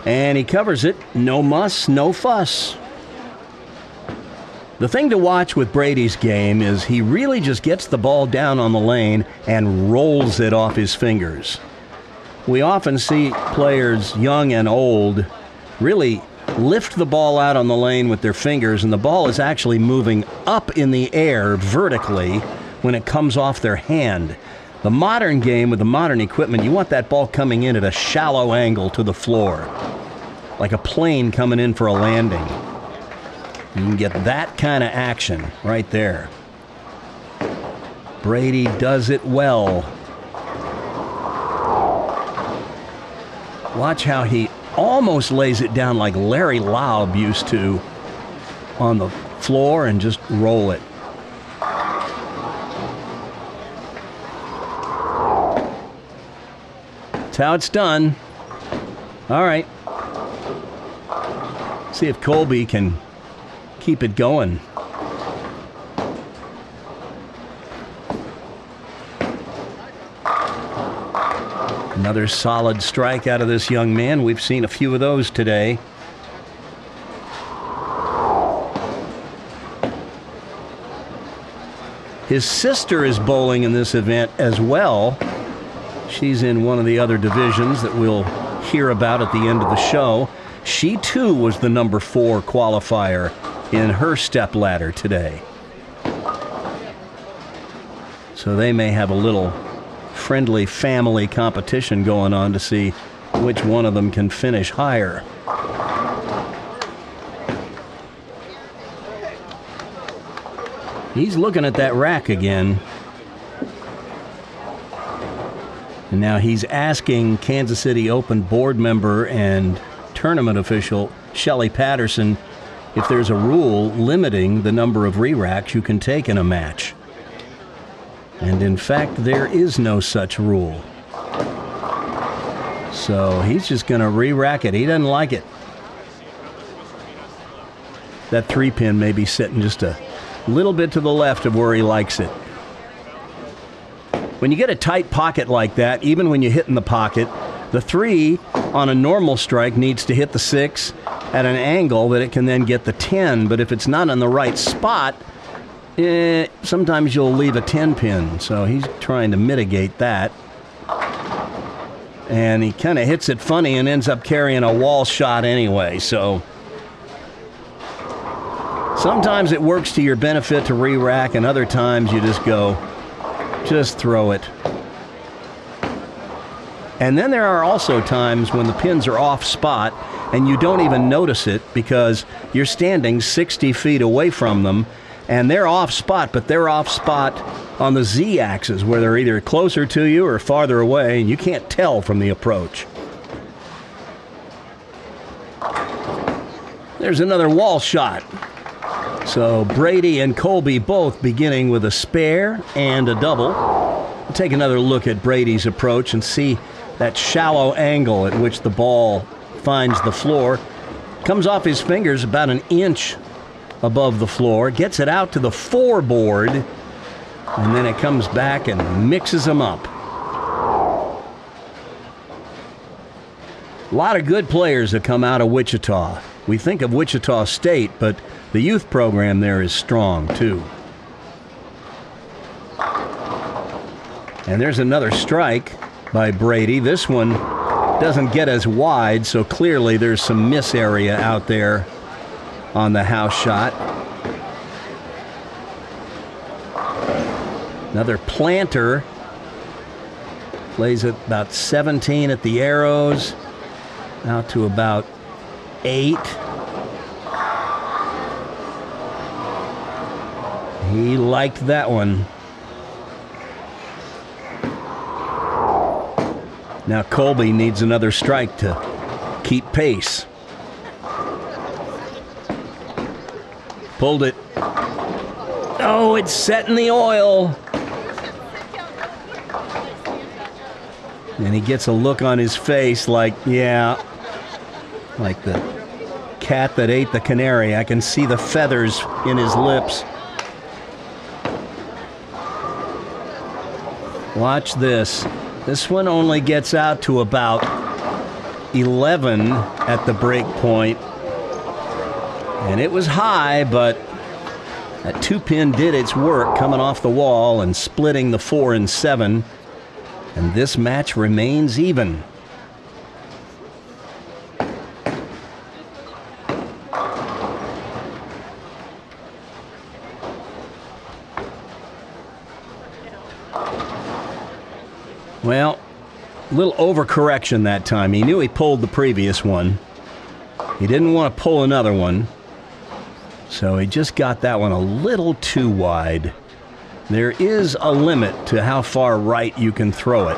And he covers it. No muss, no fuss. The thing to watch with Brady's game is he really just gets the ball down on the lane and rolls it off his fingers. We often see players, young and old, really lift the ball out on the lane with their fingers, and the ball is actually moving up in the air vertically when it comes off their hand. The modern game with the modern equipment, you want that ball coming in at a shallow angle to the floor, like a plane coming in for a landing. You can get that kind of action right there. Brady does it well. Watch how he almost lays it down like Larry Laub used to on the floor and just roll it. That's how it's done. All right. See if Colby can keep it going. Another solid strike out of this young man. We've seen a few of those today. His sister is bowling in this event as well. She's in one of the other divisions that we'll hear about at the end of the show. She too was the number 4 qualifier in her step ladder today. So they may have a little friendly family competition going on to see which one of them can finish higher. He's looking at that rack again. And now he's asking Kansas City Open board member and tournament official Shelly Patterson if there's a rule limiting the number of re-racks you can take in a match. And in fact, there is no such rule. So he's just going to re-rack it. He doesn't like it. That 3-pin may be sitting just a little bit to the left of where he likes it. When you get a tight pocket like that, even when you hit in the pocket, the 3 on a normal strike needs to hit the 6 at an angle that it can then get the 10. But if it's not in the right spot, sometimes you'll leave a 10-pin. So he's trying to mitigate that. And he kind of hits it funny and ends up carrying a wall shot anyway. So sometimes it works to your benefit to re-rack, and other times you just go, just throw it. And then there are also times when the pins are off spot and you don't even notice it because you're standing 60 feet away from them and they're off spot, but they're off spot on the Z-axis where they're either closer to you or farther away, and you can't tell from the approach. There's another wall shot. So Brady and Colby both beginning with a spare and a double. We'll take another look at Brady's approach and see that shallow angle at which the ball finds the floor. Comes off his fingers about an inch above the floor, gets it out to the 4 board, and then it comes back and mixes them up. A lot of good players have come out of Wichita. We think of Wichita State, but the youth program there is strong too. And there's another strike by Brady. This one doesn't get as wide, so clearly there's some miss area out there on the house shot. Another planter. Plays at about 17 at the arrows. Out to about 8. He liked that one. Now Colby needs another strike to keep pace. Pulled it. Oh, it's set in the oil. And he gets a look on his face like, yeah, like the cat that ate the canary. I can see the feathers in his lips. Watch this. This one only gets out to about 11 at the break point. And it was high, but that 2-pin did its work coming off the wall and splitting the 4 and 7. And this match remains even. Well, a little overcorrection that time. He knew he pulled the previous one. He didn't want to pull another one. So he just got that one a little too wide. There is a limit to how far right you can throw it.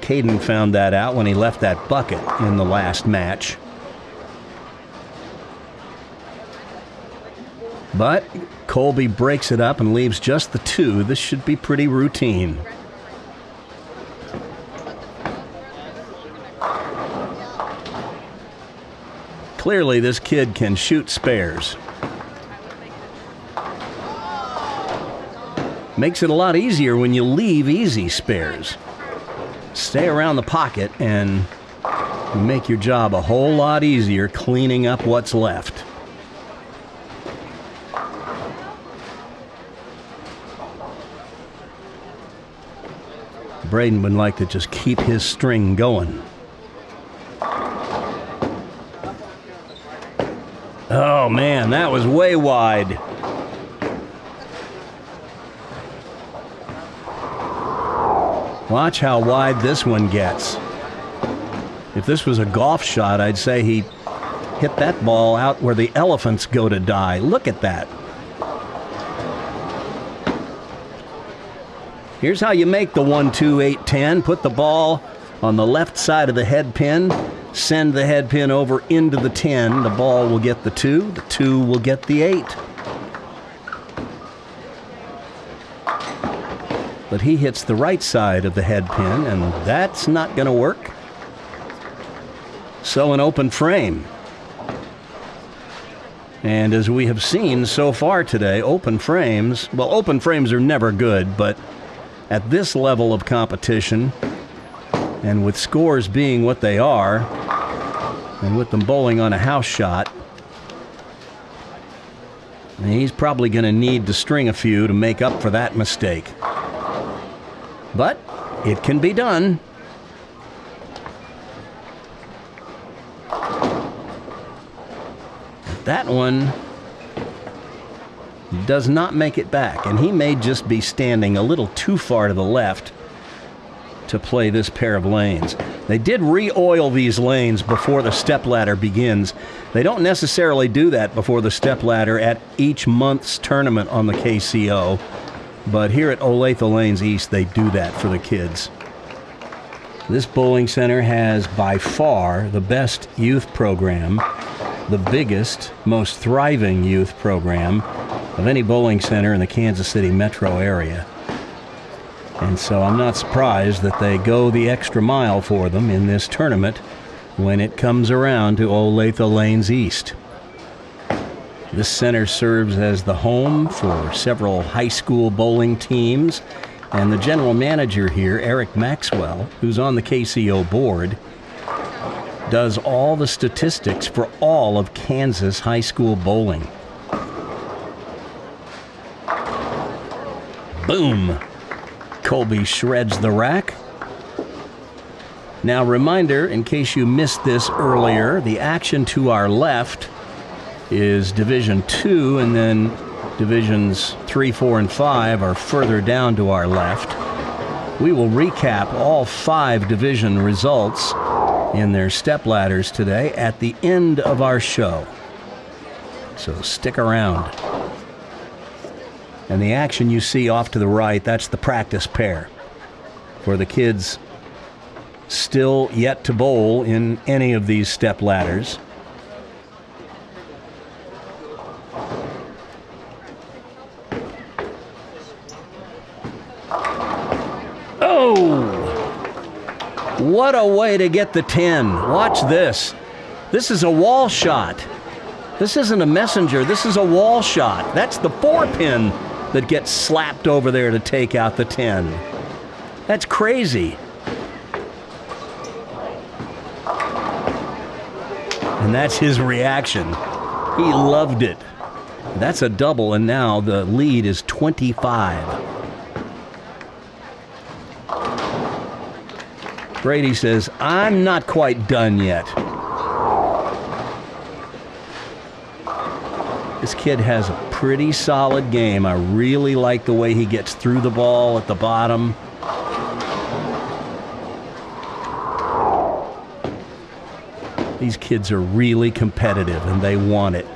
Caden found that out when he left that bucket in the last match. But Colby breaks it up and leaves just the 2. This should be pretty routine. Clearly, this kid can shoot spares. Makes it a lot easier when you leave easy spares. Stay around the pocket and you make your job a whole lot easier cleaning up what's left. Braden would like to just keep his string going. Oh man, that was way wide. Watch how wide this one gets. If this was a golf shot, I'd say he hit that ball out where the elephants go to die. Look at that. Here's how you make the 1, 2, 8, 10. Put the ball on the left side of the head pin. send the head pin over into the 10. The ball will get the 2. The 2 will get the 8. But he hits the right side of the head pin, and that's not going to work. So an open frame. And as we have seen so far today, open frames are never good, but at this level of competition, and with scores being what they are, and with them bowling on a house shot, he's probably going to need to string a few to make up for that mistake. But it can be done. That one does not make it back, and he may just be standing a little too far to the left to play this pair of lanes. They did re-oil these lanes before the stepladder begins. They don't necessarily do that before the stepladder at each month's tournament on the KCO, but here at Olathe Lanes East, they do that for the kids. This bowling center has by far the best youth program, the biggest, most thriving youth program of any bowling center in the Kansas City metro area. And so I'm not surprised that they go the extra mile for them in this tournament when it comes around to Olathe Lanes East. This center serves as the home for several high school bowling teams, and the general manager here, Eric Maxwell, who's on the KCO board, does all the statistics for all of Kansas high school bowling. Boom! Colby shreds the rack. Now, reminder, in case you missed this earlier, the action to our left is Division 2, and then Divisions 3, 4, and 5 are further down to our left. We will recap all 5 division results in their stepladders today at the end of our show. So stick around. And the action you see off to the right, that's the practice pair for the kids still yet to bowl in any of these stepladders. Oh! What a way to get the 10. Watch this. This is a wall shot. This isn't a messenger. This is a wall shot. That's the 4-pin that gets slapped over there to take out the 10. That's crazy. And that's his reaction. He loved it. That's a double, and now the lead is 25. Brady says, I'm not quite done yet. This kid has a pretty solid game. I really like the way he gets through the ball at the bottom. These kids are really competitive, and they want it.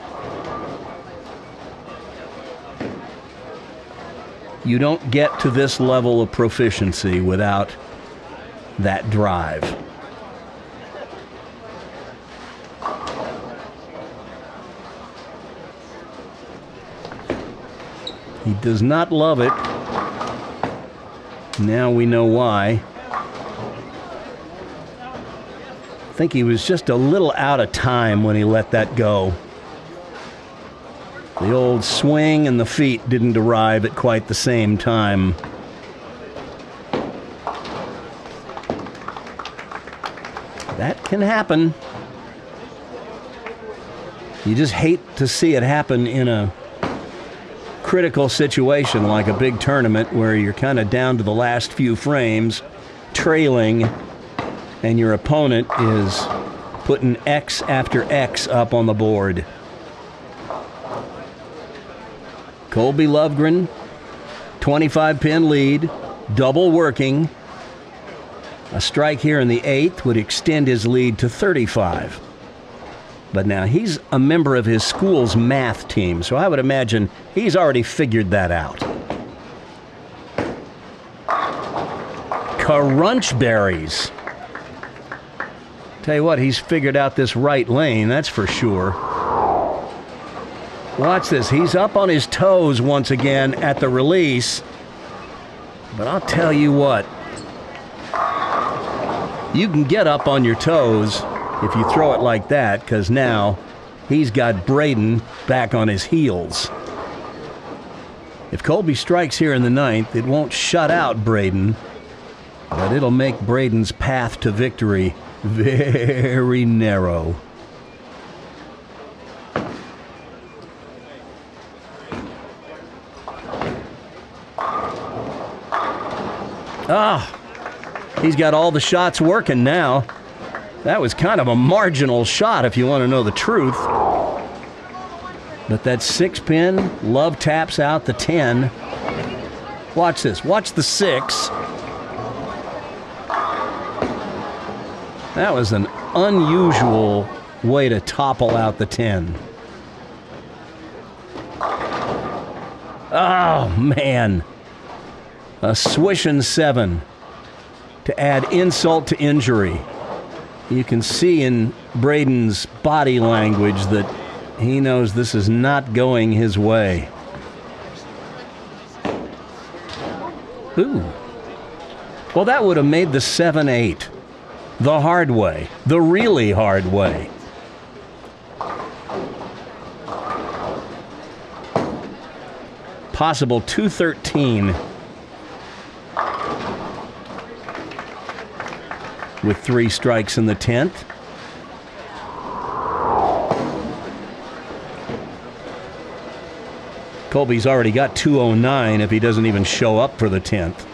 You don't get to this level of proficiency without that drive. He does not love it. Now we know why. I think he was just a little out of time when he let that go. The old swing and the feet didn't arrive at quite the same time. That can happen. You just hate to see it happen in a critical situation like a big tournament where you're kind of down to the last few frames, trailing, and your opponent is putting X after X up on the board. Colby Lovegren, 25-pin lead, double working. A strike here in the 8th would extend his lead to 35. But now he's a member of his school's math team, so I would imagine he's already figured that out. Crunchberries Tell you what, he's figured out this right lane, that's for sure. Watch this. He's up on his toes once again at the release. But I'll tell you what. You can get up on your toes if you throw it like that, because now he's got Braden back on his heels. If Colby strikes here in the ninth, it won't shut out Braden, but it'll make Braden's path to victory very narrow. He's got all the shots working now. That was kind of a marginal shot if you want to know the truth. But that 6-pin, Love taps out the 10. Watch this. Watch the 6. That was an unusual way to topple out the 10. Oh, man. A swishing 7 to add insult to injury. You can see in Braden's body language that he knows this is not going his way. Ooh. Well, that would have made the 7-8 the hard way, the really hard way. Possible 213 with 3 strikes in the 10th. Colby's already got 209 if he doesn't even show up for the 10th.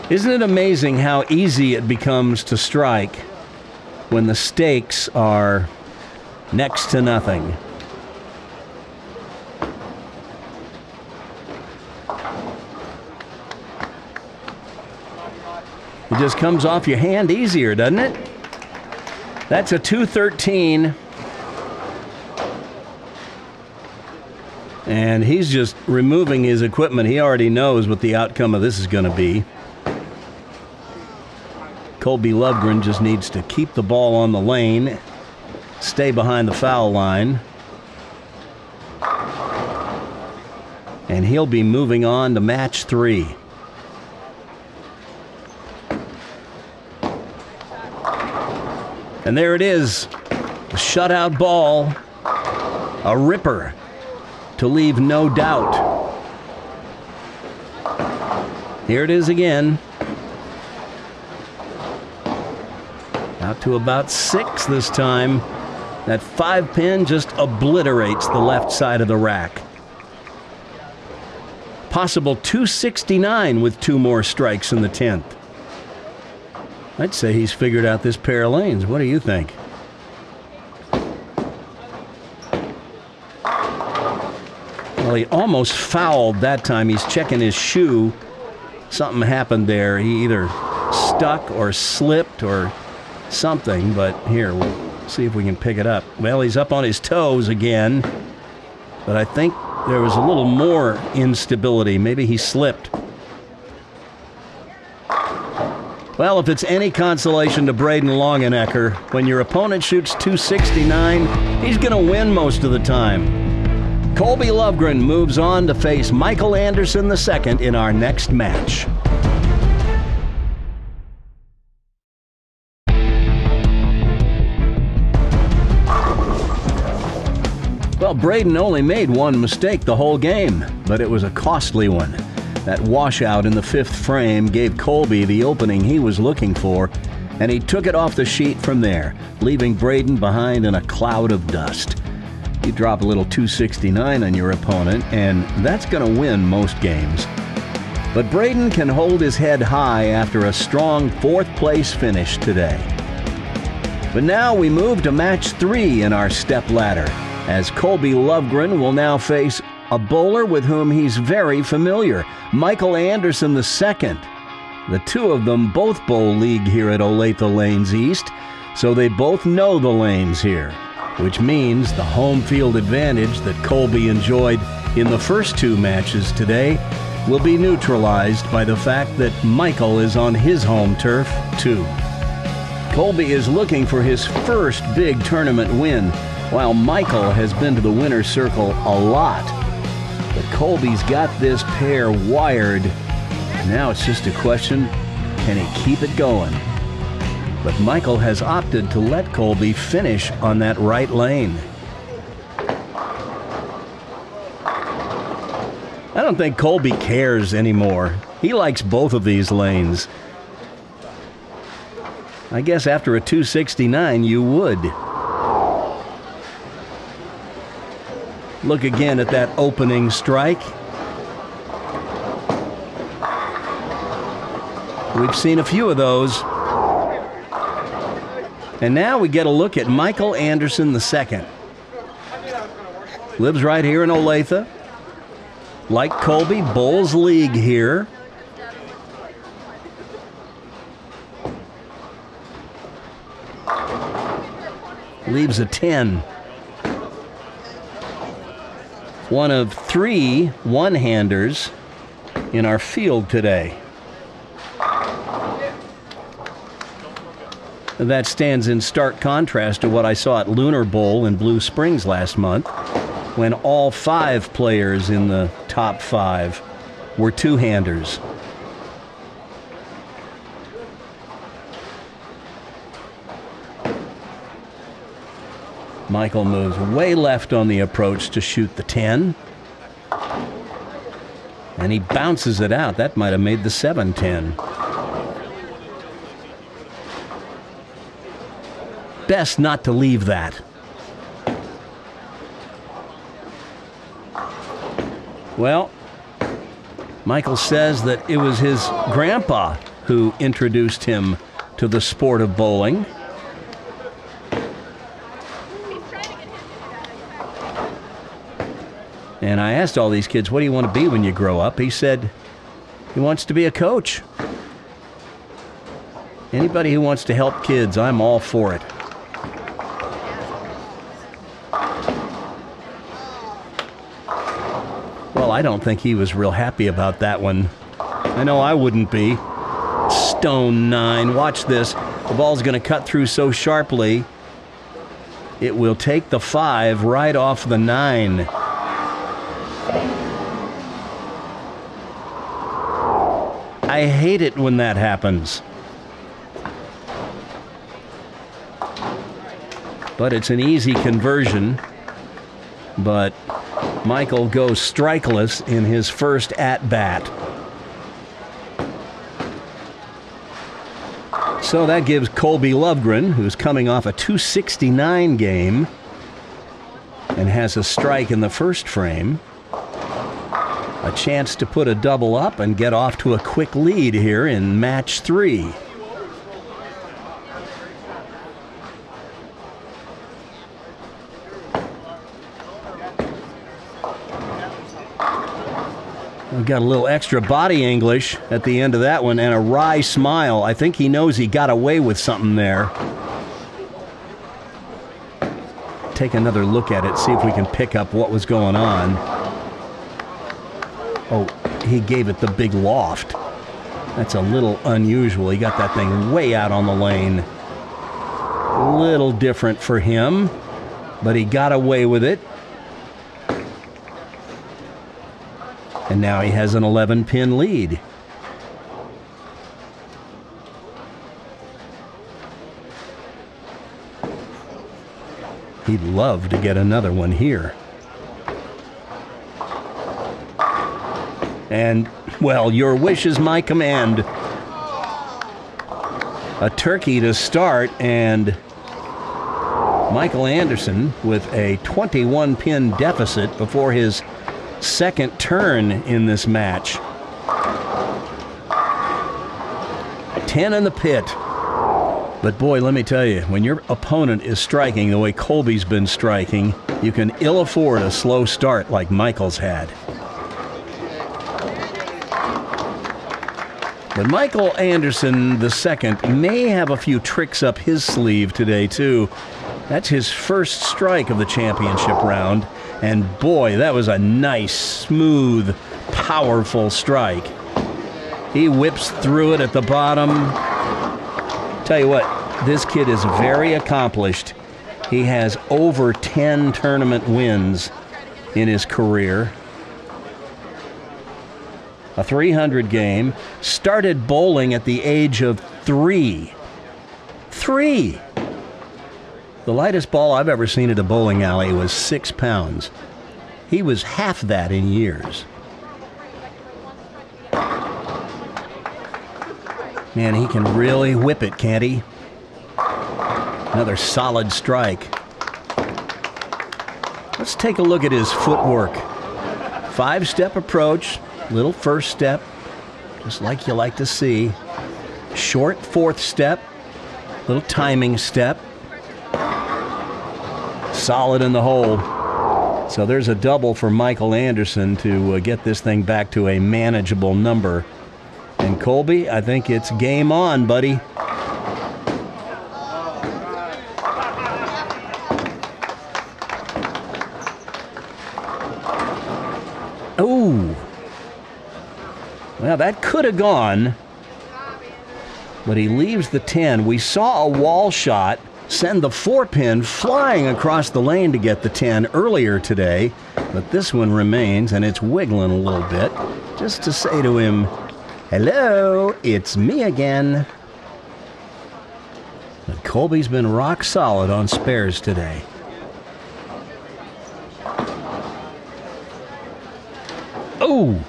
Isn't it amazing how easy it becomes to strike when the stakes are next to nothing? It just comes off your hand easier, doesn't it? That's a 213. And he's just removing his equipment. He already knows what the outcome of this is going to be. Colby Lovegren just needs to keep the ball on the lane, stay behind the foul line, and he'll be moving on to match 3. And there it is, a shutout ball, a ripper to leave no doubt. Here it is again. Out to about 6 this time. That 5-pin just obliterates the left side of the rack. Possible 269 with 2 more strikes in the 10th. I'd say he's figured out this pair of lanes. What do you think? Well, he almost fouled that time. He's checking his shoe. Something happened there. He either stuck or slipped or something, but here, we'll see if we can pick it up. Well, he's up on his toes again, but I think there was a little more instability. Maybe he slipped. Well, if it's any consolation to Braden Longenecker, when your opponent shoots 269, he's going to win most of the time. Colby Lovegren moves on to face Michael Anderson II in our next match. Well, Braden only made 1 mistake the whole game, but it was a costly one. That washout in the 5th frame gave Colby the opening he was looking for, and he took it off the sheet from there, leaving Braden behind in a cloud of dust. You drop a little 269 on your opponent, and that's going to win most games. But Braden can hold his head high after a strong 4th place finish today. But now we move to match 3 in our step ladder, as Colby Lovegren will now face a bowler with whom he's very familiar, Michael Anderson II. The two of them both bowl league here at Olathe Lanes East. so they both know the lanes here, which means the home field advantage that Colby enjoyed in the first two matches today will be neutralized by the fact that Michael is on his home turf, too. Colby is looking for his first big tournament win, while Michael has been to the winner's circle a lot. But Colby's got this pair wired. Now it's just a question, can he keep it going? But Michael has opted to let Colby finish on that right lane. I don't think Colby cares anymore. He likes both of these lanes. I guess after a 269 you would. Look again at that opening strike. We've seen a few of those. And now we get a look at Michael Anderson II. Lives right here in Olathe. Like Colby, bowls league here. Leaves a 10. One of 3 one-handers in our field today. That stands in stark contrast to what I saw at Lunar Bowl in Blue Springs last month, when all 5 players in the top 5 were two-handers. Michael moves way left on the approach to shoot the 10. And he bounces it out. That might have made the 7-10. Best not to leave that. Well, Michael says that it was his grandpa who introduced him to the sport of bowling. And I asked all these kids, what do you want to be when you grow up? He said he wants to be a coach. Anybody who wants to help kids, I'm all for it. Well, I don't think he was real happy about that one. I know I wouldn't be. Stone 9. Watch this. The ball's going to cut through so sharply, it will take the 5 right off the 9. I hate it when that happens. But it's an easy conversion. But Michael goes strikeless in his first at-bat. So that gives Colby Lovegren, who's coming off a 269 game and has a strike in the first frame, a chance to put a double up and get off to a quick lead here in match 3. We got a little extra body English at the end of that one and a wry smile. I think he knows he got away with something there. Take another look at it, see if we can pick up what was going on. Oh, he gave it the big loft. That's a little unusual. He got that thing way out on the lane. A little different for him, but he got away with it. And now he has an 11-pin lead. He'd love to get another one here. And, well, your wish is my command. A turkey to start, and Michael Anderson with a 21-pin deficit before his second turn in this match. 10 in the pit. But boy, let me tell you, when your opponent is striking the way Colby's been striking, you can ill afford a slow start like Michael's had. But Michael Anderson II may have a few tricks up his sleeve today, too. That's his first strike of the championship round. And boy, that was a nice, smooth, powerful strike. He whips through it at the bottom. Tell you what, this kid is very accomplished. He has over 10 tournament wins in his career. A 300 game. Started bowling at the age of 3. 3! The lightest ball I've ever seen at a bowling alley was 6 pounds. He was half that in years. Man, he can really whip it, can't he? Another solid strike. Let's take a look at his footwork. 5-step approach, little first step, just like you like to see. Short 4th step, little timing step. Solid in the hole. So there's a double for Michael Anderson to get this thing back to a manageable number. And Colby, I think it's game on, buddy. Oh. Well, that could have gone. But he leaves the 10. We saw a wall shot send the 4-pin flying across the lane to get the 10 earlier today. But this one remains, and it's wiggling a little bit. Just to say to him, hello, it's me again. But Colby's been rock solid on spares today. Oh!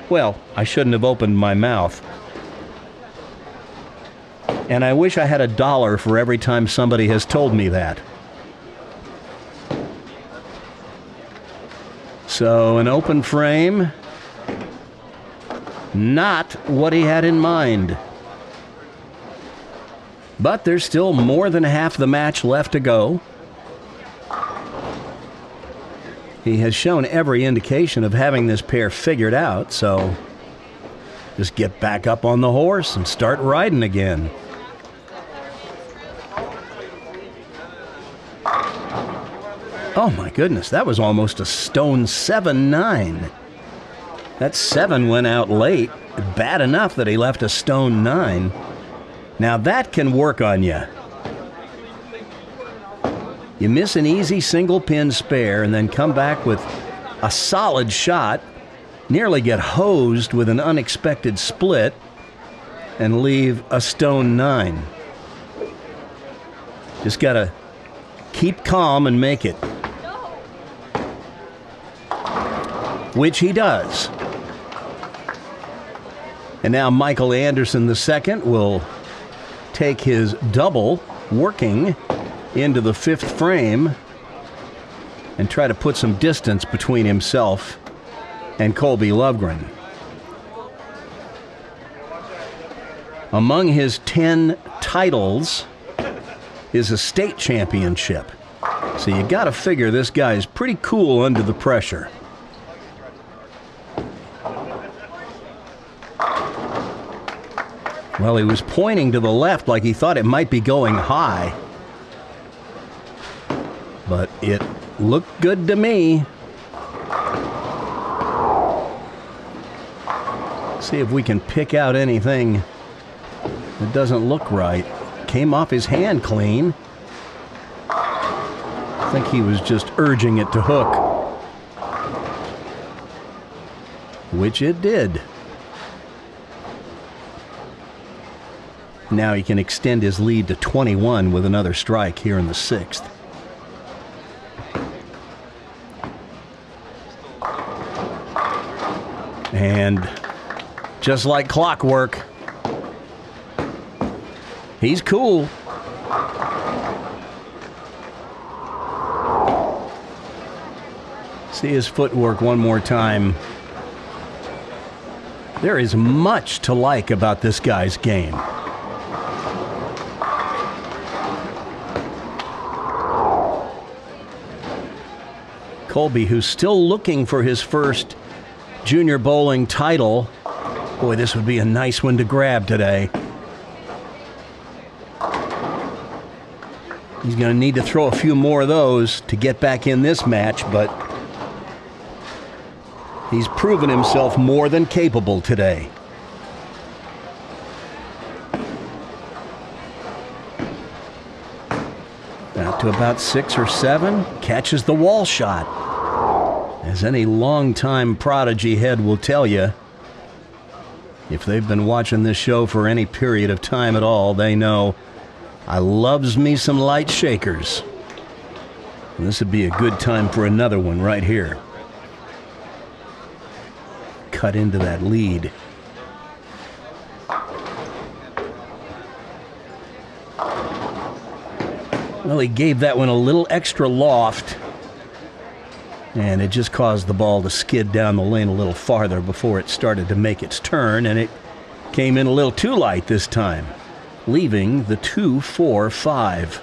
Well, I shouldn't have opened my mouth. And I wish I had $1 for every time somebody has told me that. So an open frame. Not what he had in mind. But there's still more than half the match left to go. He has shown every indication of having this pair figured out, so just get back up on the horse and start riding again. Oh my goodness, that was almost a stone 7-9. That 7 went out late. Bad enough that he left a stone 9. Now that can work on you. You miss an easy single pin spare and then come back with a solid shot, nearly get hosed with an unexpected split, and leave a stone 9. Just gotta keep calm and make it. Which he does. And now Michael Anderson II will take his double, working into the 5th frame, and try to put some distance between himself and Colby Lovegren. Among his 10 titles is a state championship. So you got to figure this guy is pretty cool under the pressure. Well, he was pointing to the left like he thought it might be going high. But it looked good to me. See if we can pick out anything that doesn't look right. Came off his hand clean. I think he was just urging it to hook. Which it did. Now he can extend his lead to 21 with another strike here in the 6th. And just like clockwork, he's cool. See his footwork one more time. There is much to like about this guy's game. Colby, who's still looking for his first junior bowling title, Boy, this would be a nice one to grab today. He's going to need to throw a few more of those to get back in this match, but he's proven himself more than capable today. Out to about 6 or 7, catches the wall shot. As any longtime Prodigy head will tell you, if they've been watching this show for any period of time at all, they know I loves me some light shakers. And this would be a good time for another one right here. Cut into that lead. Well, he gave that one a little extra loft, and it just caused the ball to skid down the lane a little farther before it started to make its turn, and it came in a little too light this time, leaving the 2-4-5.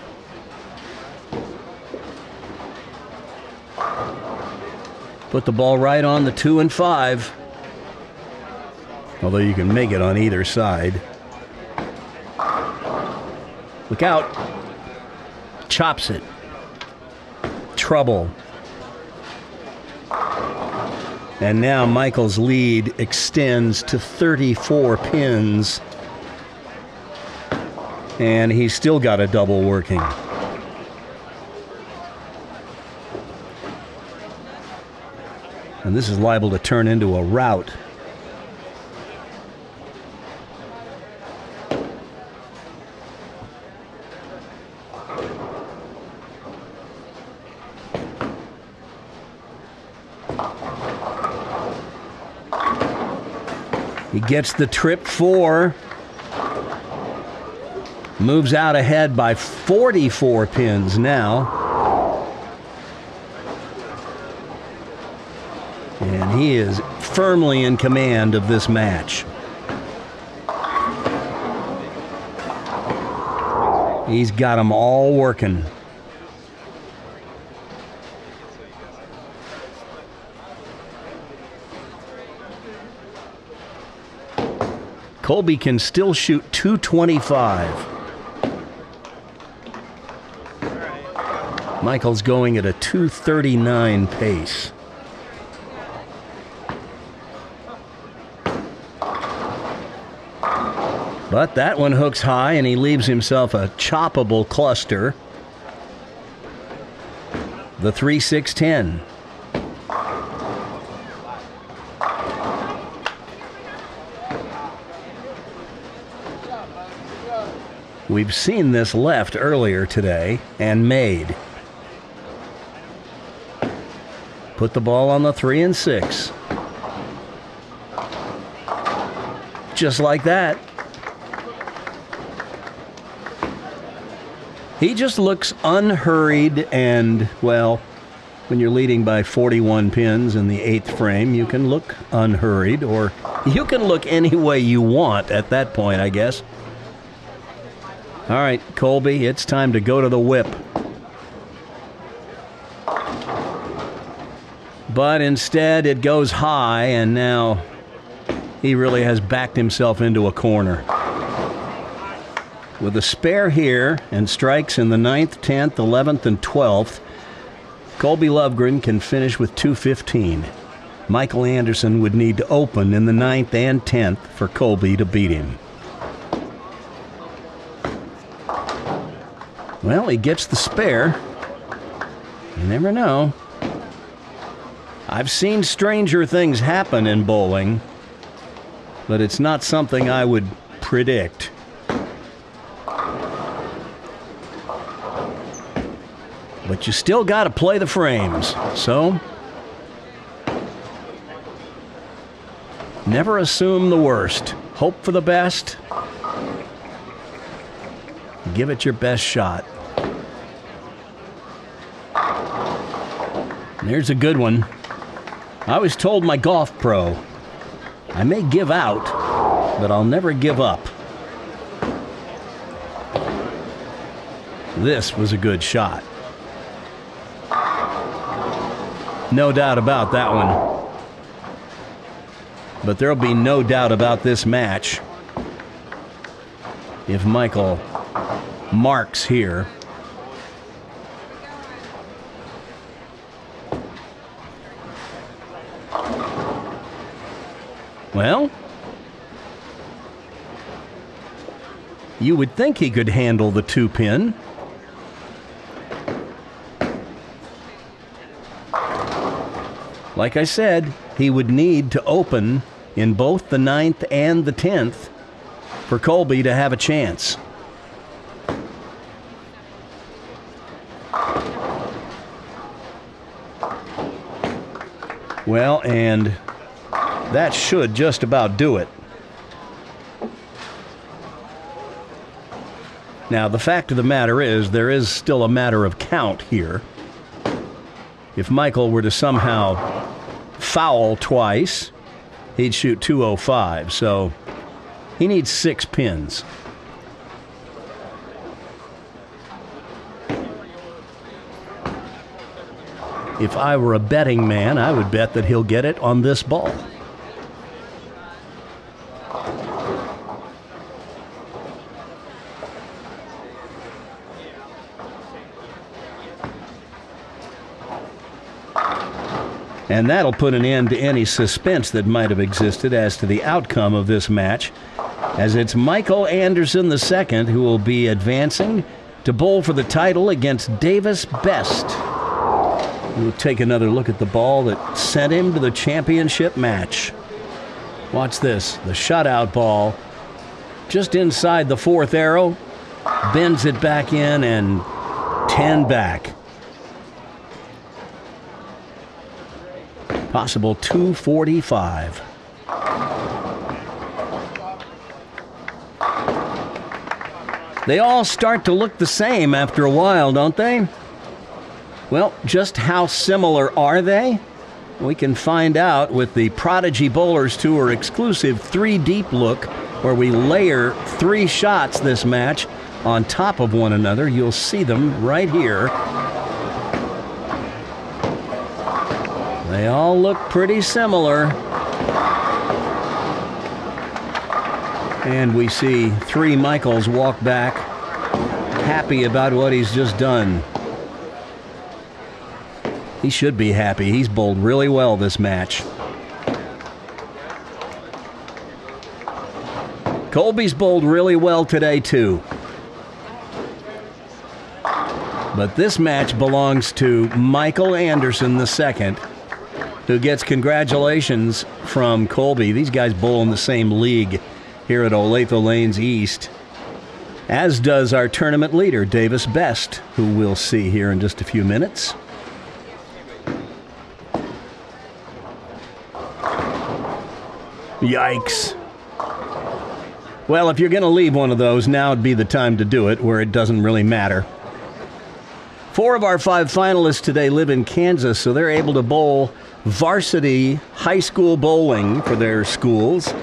Put the ball right on the 2 and 5. Although you can make it on either side. Look out. Chops it. Trouble. And now Michael's lead extends to 34 pins. And he's still got a double working. And this is liable to turn into a rout. He gets the trip 4. Moves out ahead by 44 pins now. And he is firmly in command of this match. He's got them all working. Colby can still shoot 225. Michael's going at a 239 pace. But that one hooks high, and he leaves himself a choppable cluster. The 3-6-10. We've seen this left earlier today and made. Put the ball on the 3 and 6. Just like that. He just looks unhurried and, well, when you're leading by 41 pins in the 8th frame, you can look unhurried, or you can look any way you want at that point, I guess. All right, Colby, it's time to go to the whip. But instead, it goes high, and now he really has backed himself into a corner. With a spare here and strikes in the 9th, 10th, 11th, and 12th, Colby Lovegren can finish with 215. Michael Anderson would need to open in the 9th and 10th for Colby to beat him. Well, he gets the spare. You never know. I've seen stranger things happen in bowling, but it's not something I would predict. But you still got to play the frames, so never assume the worst. Hope for the best. Give it your best shot. There's a good one. I always told my golf pro, I may give out, but I'll never give up. This was a good shot. No doubt about that one. But there'll be no doubt about this match if Michael marks here. Well, you would think he could handle the 2-pin. Like I said, he would need to open in both the 9th and the 10th for Colby to have a chance. Well, and that should just about do it. Now, the fact of the matter is, there is still a matter of count here. If Michael were to somehow foul twice, he'd shoot 205, so he needs 6 pins. If I were a betting man, I would bet that he'll get it on this ball. And that'll put an end to any suspense that might have existed as to the outcome of this match, as it's Michael Anderson II who will be advancing to bowl for the title against Davis Best. We'll take another look at the ball that sent him to the championship match. Watch this, the shutout ball, just inside the 4th arrow, bends it back in and 10 back. Possible 245. They all start to look the same after a while, don't they? Well, just how similar are they? We can find out with the Prodigy Bowlers Tour exclusive 3-deep look, where we layer 3 shots this match on top of one another. You'll see them right here. They all look pretty similar. And we see 3 Michaels walk back, happy about what he's just done. He should be happy. He's bowled really well this match. Colby's bowled really well today, too. But this match belongs to Michael Anderson II, who gets congratulations from Colby. These guys bowl in the same league here at Olathe Lanes East, as does our tournament leader, Davis Best, who we'll see here in just a few minutes. Yikes. Well, if you're going to leave one of those, now would be the time to do it, where it doesn't really matter. 4 of our 5 finalists today live in Kansas, so they're able to bowl varsity high school bowling for their schools.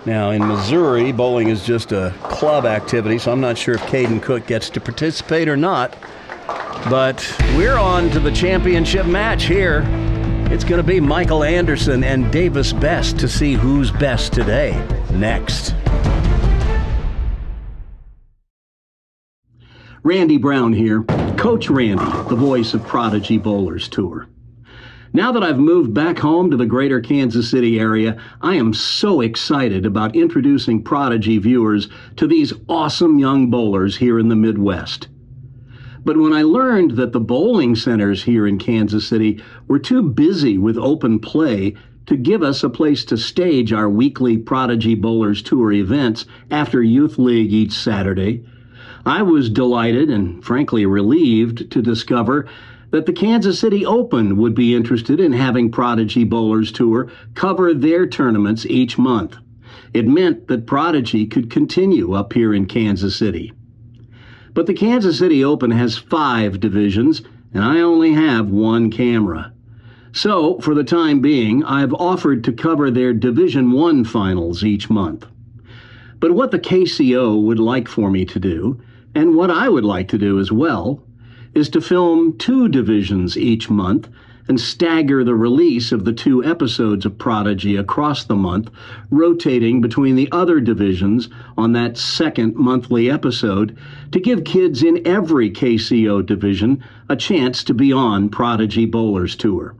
Now, in Missouri, bowling is just a club activity, so I'm not sure if Caden Cook gets to participate or not. But we're on to the championship match here. It's going to be Michael Anderson and Davis Best to see who's best today. Next. Randy Brown here, Coach Randy, the voice of Prodigy Bowlers Tour. Now that I've moved back home to the greater Kansas City area, I am so excited about introducing Prodigy viewers to these awesome young bowlers here in the Midwest. But when I learned that the bowling centers here in Kansas City were too busy with open play to give us a place to stage our weekly Prodigy Bowlers Tour events after Youth League each Saturday, I was delighted and frankly relieved to discover that the Kansas City Open would be interested in having Prodigy Bowlers Tour cover their tournaments each month. It meant that Prodigy could continue up here in Kansas City. But the Kansas City Open has 5 divisions, and I only have 1 camera. So, for the time being, I've offered to cover their Division I finals each month. But what the KCO would like for me to do, and what I would like to do as well, is to film 2 divisions each month and stagger the release of the 2 episodes of Prodigy across the month, rotating between the other divisions on that second monthly episode to give kids in every KCO division a chance to be on Prodigy Bowlers Tour.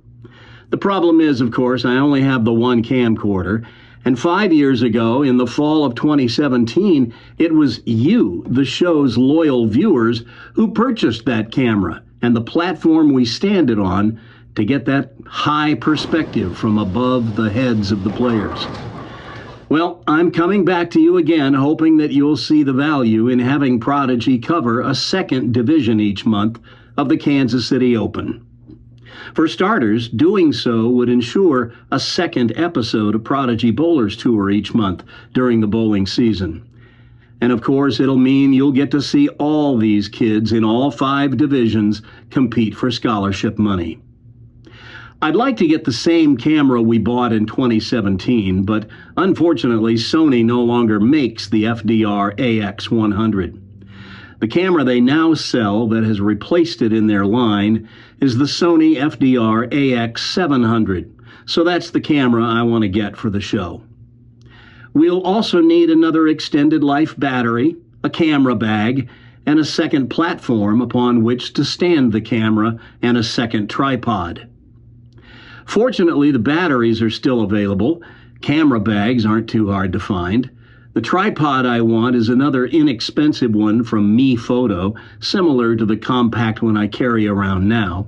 The problem is, of course, I only have the 1 camcorder, and 5 years ago, in the fall of 2017, it was you, the show's loyal viewers, who purchased that camera and the platform we stand it on to get that high perspective from above the heads of the players. Well, I'm coming back to you again, hoping that you'll see the value in having Prodigy cover a 2nd division each month of the Kansas City Open. For starters, doing so would ensure a 2nd episode of Prodigy Bowlers Tour each month during the bowling season. And of course, it'll mean you'll get to see all these kids in all 5 divisions compete for scholarship money. I'd like to get the same camera we bought in 2017, but unfortunately Sony no longer makes the FDR AX100. The camera they now sell that has replaced it in their line is the Sony FDR AX700, so that's the camera I want to get for the show. We'll also need another extended life battery, a camera bag, and a 2nd platform upon which to stand the camera and a 2nd tripod. Fortunately, the batteries are still available. Camera bags aren't too hard to find. The tripod I want is another inexpensive one from Me Photo, similar to the compact one I carry around now.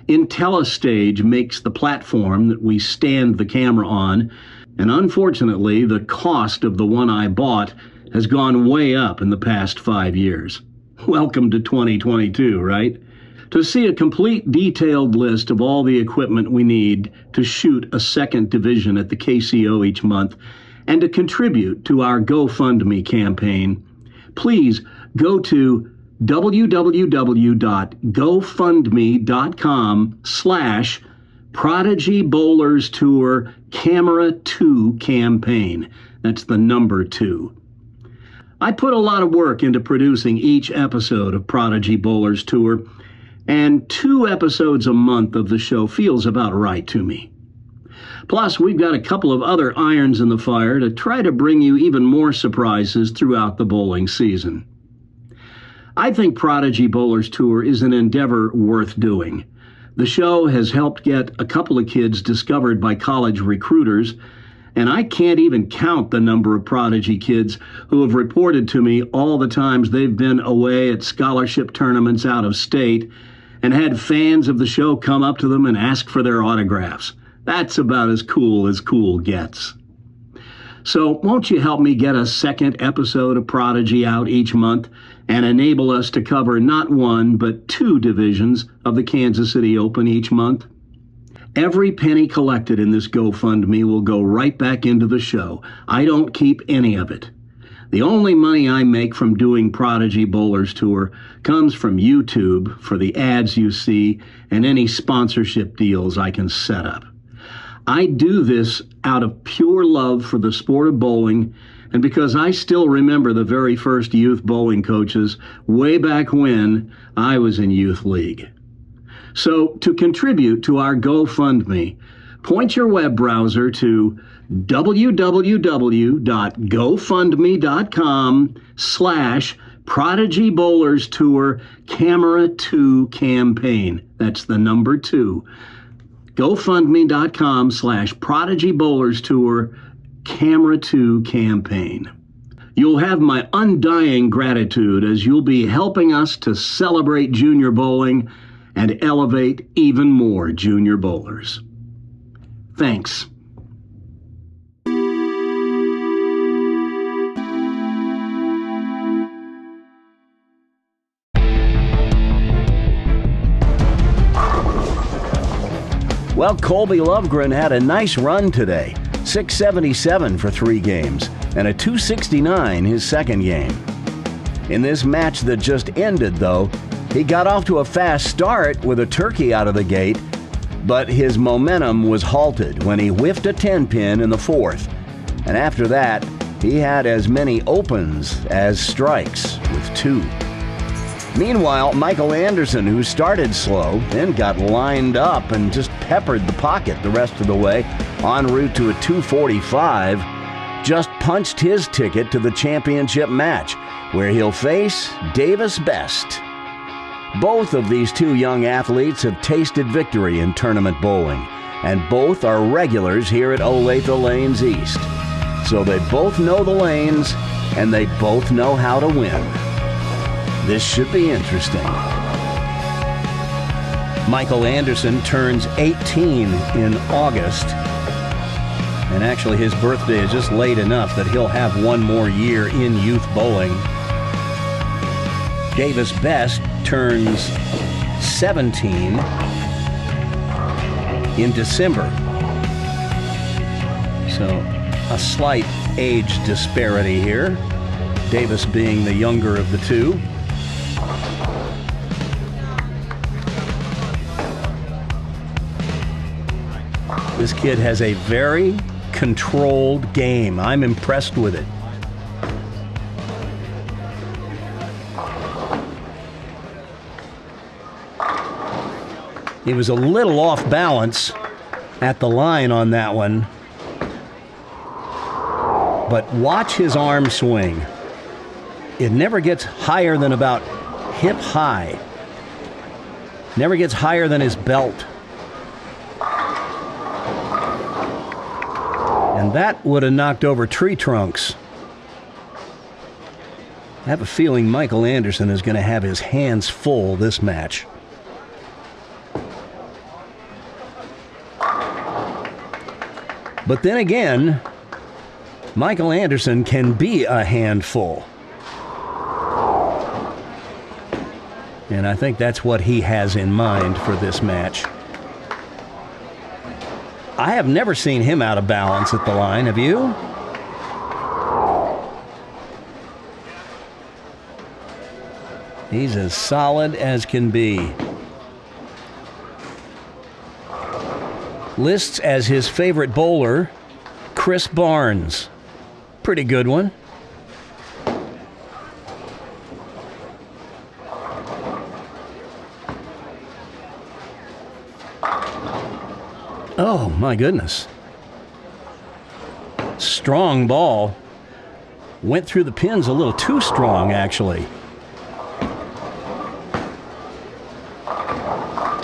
IntelliStage makes the platform that we stand the camera on, and unfortunately, the cost of the one I bought has gone way up in the past 5 years. Welcome to 2022, right? To see a complete detailed list of all the equipment we need to shoot a 2nd division at the KCO each month and to contribute to our GoFundMe campaign, please go to www.gofundme.com/Prodigy Bowlers Tour Camera 2 campaign. That's the number 2. I put a lot of work into producing each episode of Prodigy Bowlers Tour, and 2 episodes a month of the show feels about right to me. Plus, we've got a couple of other irons in the fire to try to bring you even more surprises throughout the bowling season. I think Prodigy Bowlers Tour is an endeavor worth doing. The show has helped get a couple of kids discovered by college recruiters, and I can't even count the number of Prodigy kids who have reported to me all the times they've been away at scholarship tournaments out of state and had fans of the show come up to them and ask for their autographs. That's about as cool gets. So won't you help me get a 2nd episode of Prodigy out each month and enable us to cover not 1 but 2 divisions of the Kansas City Open each month? Every penny collected in this GoFundMe will go right back into the show. I don't keep any of it. The only money I make from doing Prodigy Bowlers Tour comes from YouTube for the ads you see and any sponsorship deals I can set up. I do this out of pure love for the sport of bowling and because I still remember the very first youth bowling coaches way back when I was in youth league. So to contribute to our GoFundMe, point your web browser to www.gofundme.com/Prodigy Bowlers Tour Camera 2 campaign. That's the number 2. GoFundMe.com/Prodigy Bowlers Tour Camera 2 campaign. You'll have my undying gratitude as you'll be helping us to celebrate junior bowling and elevate even more junior bowlers. Thanks. Well, Colby Lovegren had a nice run today. 677 for 3 games and a 269 his 2nd game. In this match that just ended, though, he got off to a fast start with a turkey out of the gate, but his momentum was halted when he whiffed a 10-pin in the 4th. And after that, he had as many opens as strikes with 2. Meanwhile, Michael Anderson, who started slow, then got lined up and just peppered the pocket the rest of the way, en route to a 245, just punched his ticket to the championship match, where he'll face Davis Best. Both of these two young athletes have tasted victory in tournament bowling, and both are regulars here at Olathe Lanes East. So they both know the lanes, and they both know how to win. This should be interesting. Michael Anderson turns 18 in August, and actually his birthday is just late enough that he'll have one more year in youth bowling. Davis Best turns 17 in December. So a slight age disparity here, Davis being the younger of the two. This kid has a very controlled game. I'm impressed with it. He was a little off balance at the line on that one. But watch his arm swing. It never gets higher than about hip high. Never gets higher than his belt. And that would have knocked over tree trunks. I have a feeling Michael Anderson is going to have his hands full this match. But then again, Michael Anderson can be a handful. And I think that's what he has in mind for this match. I have never seen him out of balance at the line, have you? He's as solid as can be. Lists as his favorite bowler, Chris Barnes. Pretty good one. Oh, my goodness. Strong ball. Went through the pins a little too strong, actually.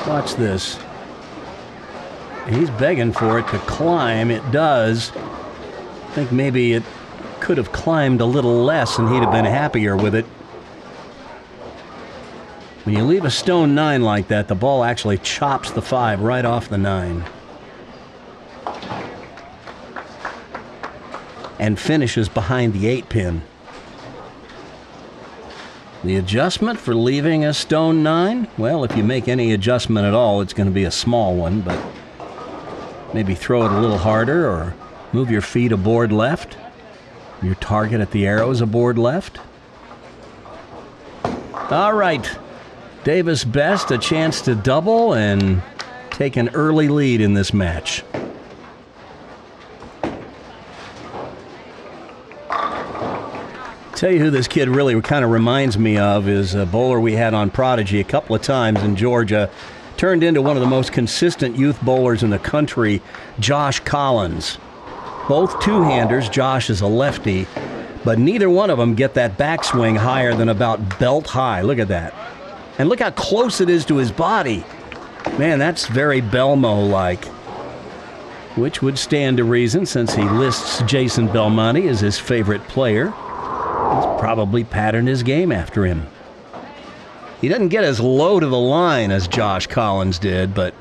Watch this. He's begging for it to climb. It does. I think maybe it could have climbed a little less and he'd have been happier with it. When you leave a stone 9 like that, the ball actually chops the 5 right off the 9. And finishes behind the 8 pin. The adjustment for leaving a stone 9? Well, if you make any adjustment at all, it's going to be a small one, but maybe throw it a little harder or move your feet aboard left. Your target at the arrow is aboard left. All right. Davis Best, a chance to double and take an early lead in this match. Tell you who this kid really kind of reminds me of is a bowler we had on Prodigy a couple of times in Georgia. Turned into one of the most consistent youth bowlers in the country, Josh Collins. Both two-handers. Josh is a lefty, but neither one of them get that backswing higher than about belt high. Look at that. And look how close it is to his body. Man, that's very Belmo-like, which would stand to reason since he lists Jason Belmonte as his favorite player. He's probably patterned his game after him. He doesn't get as low to the line as Josh Collins did, but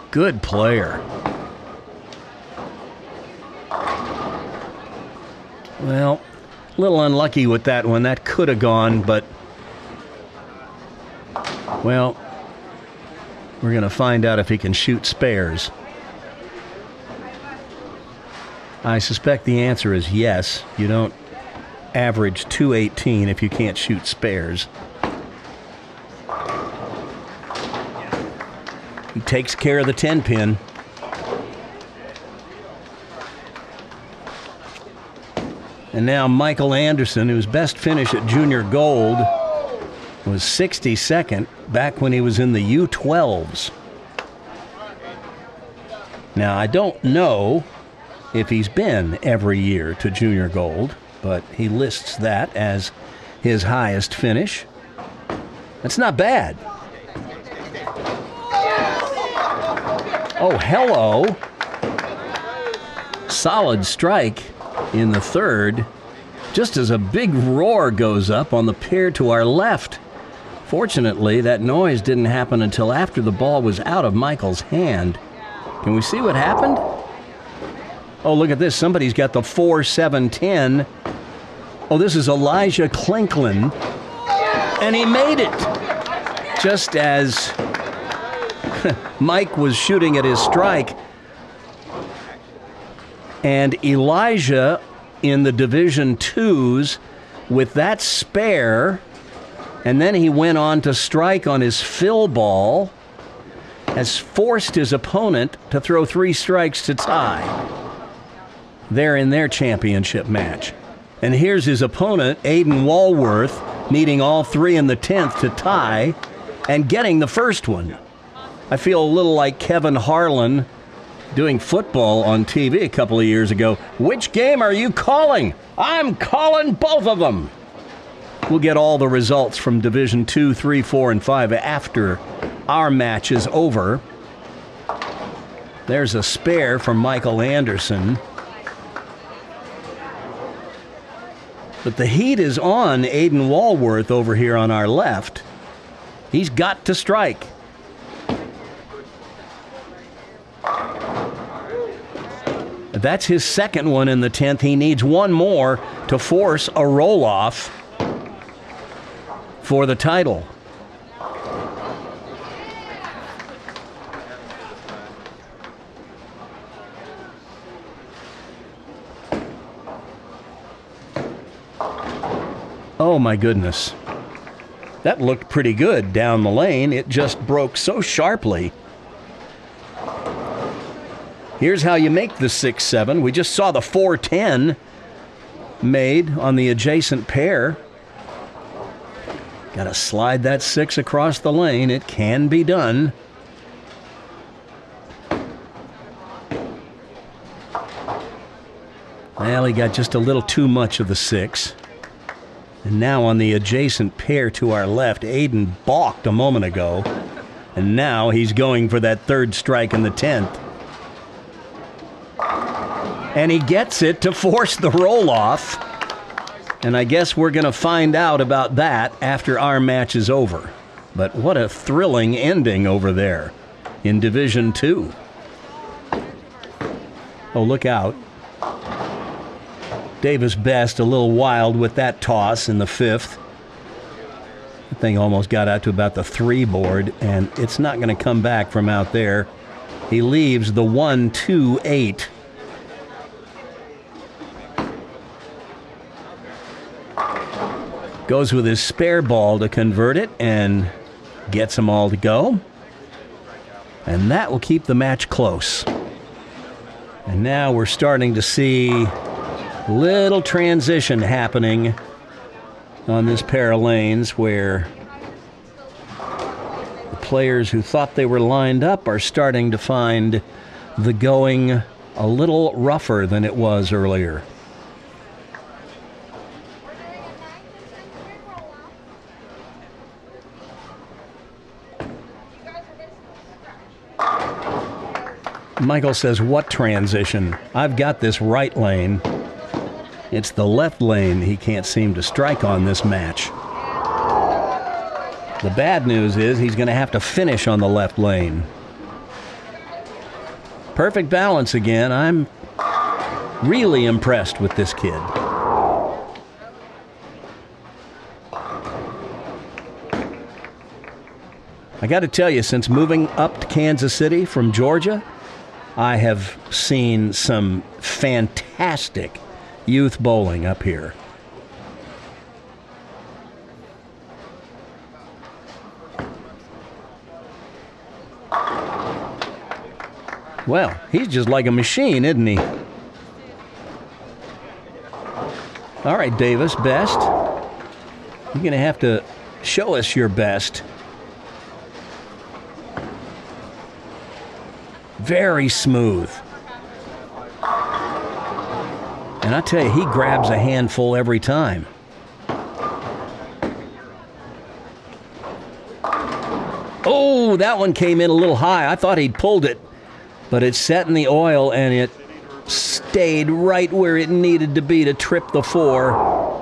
good player. Well, a little unlucky with that one. That could have gone, but, well, we're going to find out if he can shoot spares. I suspect the answer is yes. You don't average 218 if you can't shoot spares. He takes care of the 10 pin. And now Michael Anderson, whose best finish at Junior Gold was 62nd back when he was in the U12s. Now, I don't know if he's been every year to junior gold, but he lists that as his highest finish. That's not bad. Oh, hello. Solid strike in the third, just as a big roar goes up on the pair to our left. Fortunately, that noise didn't happen until after the ball was out of Michael's hand. Can we see what happened? Oh, look at this. Somebody's got the 4-7-10. Oh, this is Elijah Clinklin. And he made it. Just as Mike was shooting at his strike. And Elijah in the Division Twos with that spare, and then he went on to strike on his fill ball, has forced his opponent to throw 3 strikes to tie. They're in their championship match. And here's his opponent, Aiden Walworth, needing all 3 in the 10th to tie and getting the first one. I feel a little like Kevin Harlan doing football on TV a couple of years ago. Which game are you calling? I'm calling both of them. We'll get all the results from Division 2, 3, 4, and 5 after our match is over. There's a spare from Michael Anderson. But the heat is on Aiden Walworth over here on our left. He's got to strike. That's his second one in the 10th. He needs one more to force a roll-off for the title. Oh my goodness. That looked pretty good down the lane. It just broke so sharply. Here's how you make the 6-7. We just saw the 4-10 made on the adjacent pair. Got to slide that 6 across the lane. It can be done. Well, he got just a little too much of the 6. And now on the adjacent pair to our left, Aiden balked a moment ago. And now he's going for that third strike in the 10th. And he gets it to force the roll-off. And I guess we're going to find out about that after our match is over. But what a thrilling ending over there in Division 2. Oh, look out. Davis Best a little wild with that toss in the 5th. The thing almost got out to about the 3 board, and it's not going to come back from out there. He leaves the 1-2-8. Goes with his spare ball to convert it and gets them all to go. And that will keep the match close. And now we're starting to see little transition happening on this pair of lanes where the players who thought they were lined up are starting to find the going a little rougher than it was earlier. Michael says, what transition? I've got this right lane. It's the left lane he can't seem to strike on this match. The bad news is he's going to have to finish on the left lane. Perfect balance again. I'm really impressed with this kid. I got to tell you, since moving up to Kansas City from Georgia, I have seen some fantastic youth bowling up here. Well, he's just like a machine, isn't he? All right, Davis Best. You're going to have to Show us your best. Very smooth. And I tell you, he grabs a handful every time. Oh, that one came in a little high. I thought he'd pulled it, but it set in the oil and it stayed right where it needed to be to trip the 4.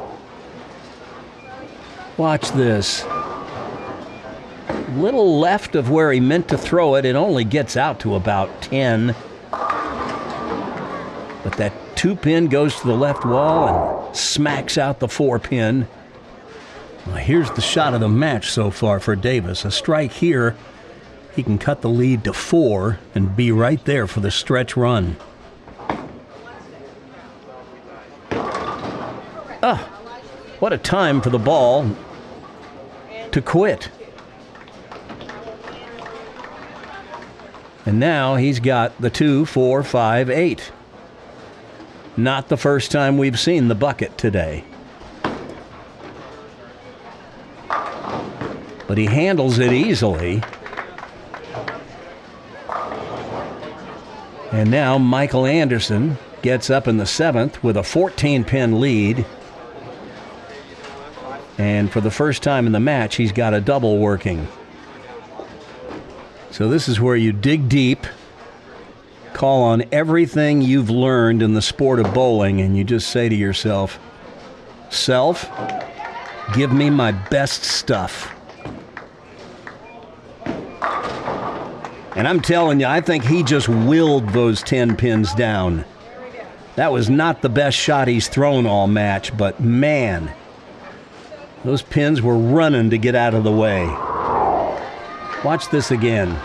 Watch this. Little left of where he meant to throw it. It only gets out to about 10. But that 2-pin goes to the left wall and smacks out the 4-pin. Well, here's the shot of the match so far for Davis. A strike here. He can cut the lead to 4 and be right there for the stretch run. What a time for the ball to quit. And now he's got the 2, 4, 5, 8. Not the first time we've seen the bucket today. But he handles it easily. And now Michael Anderson gets up in the 7th with a 14-pin lead. And for the first time in the match, he's got a double working. So this is where you dig deep, call on everything you've learned in the sport of bowling, and you just say to yourself, self, give me my best stuff. And I'm telling you, I think he just willed those 10 pins down. That was not the best shot he's thrown all match, but man, those pins were running to get out of the way. Watch this again.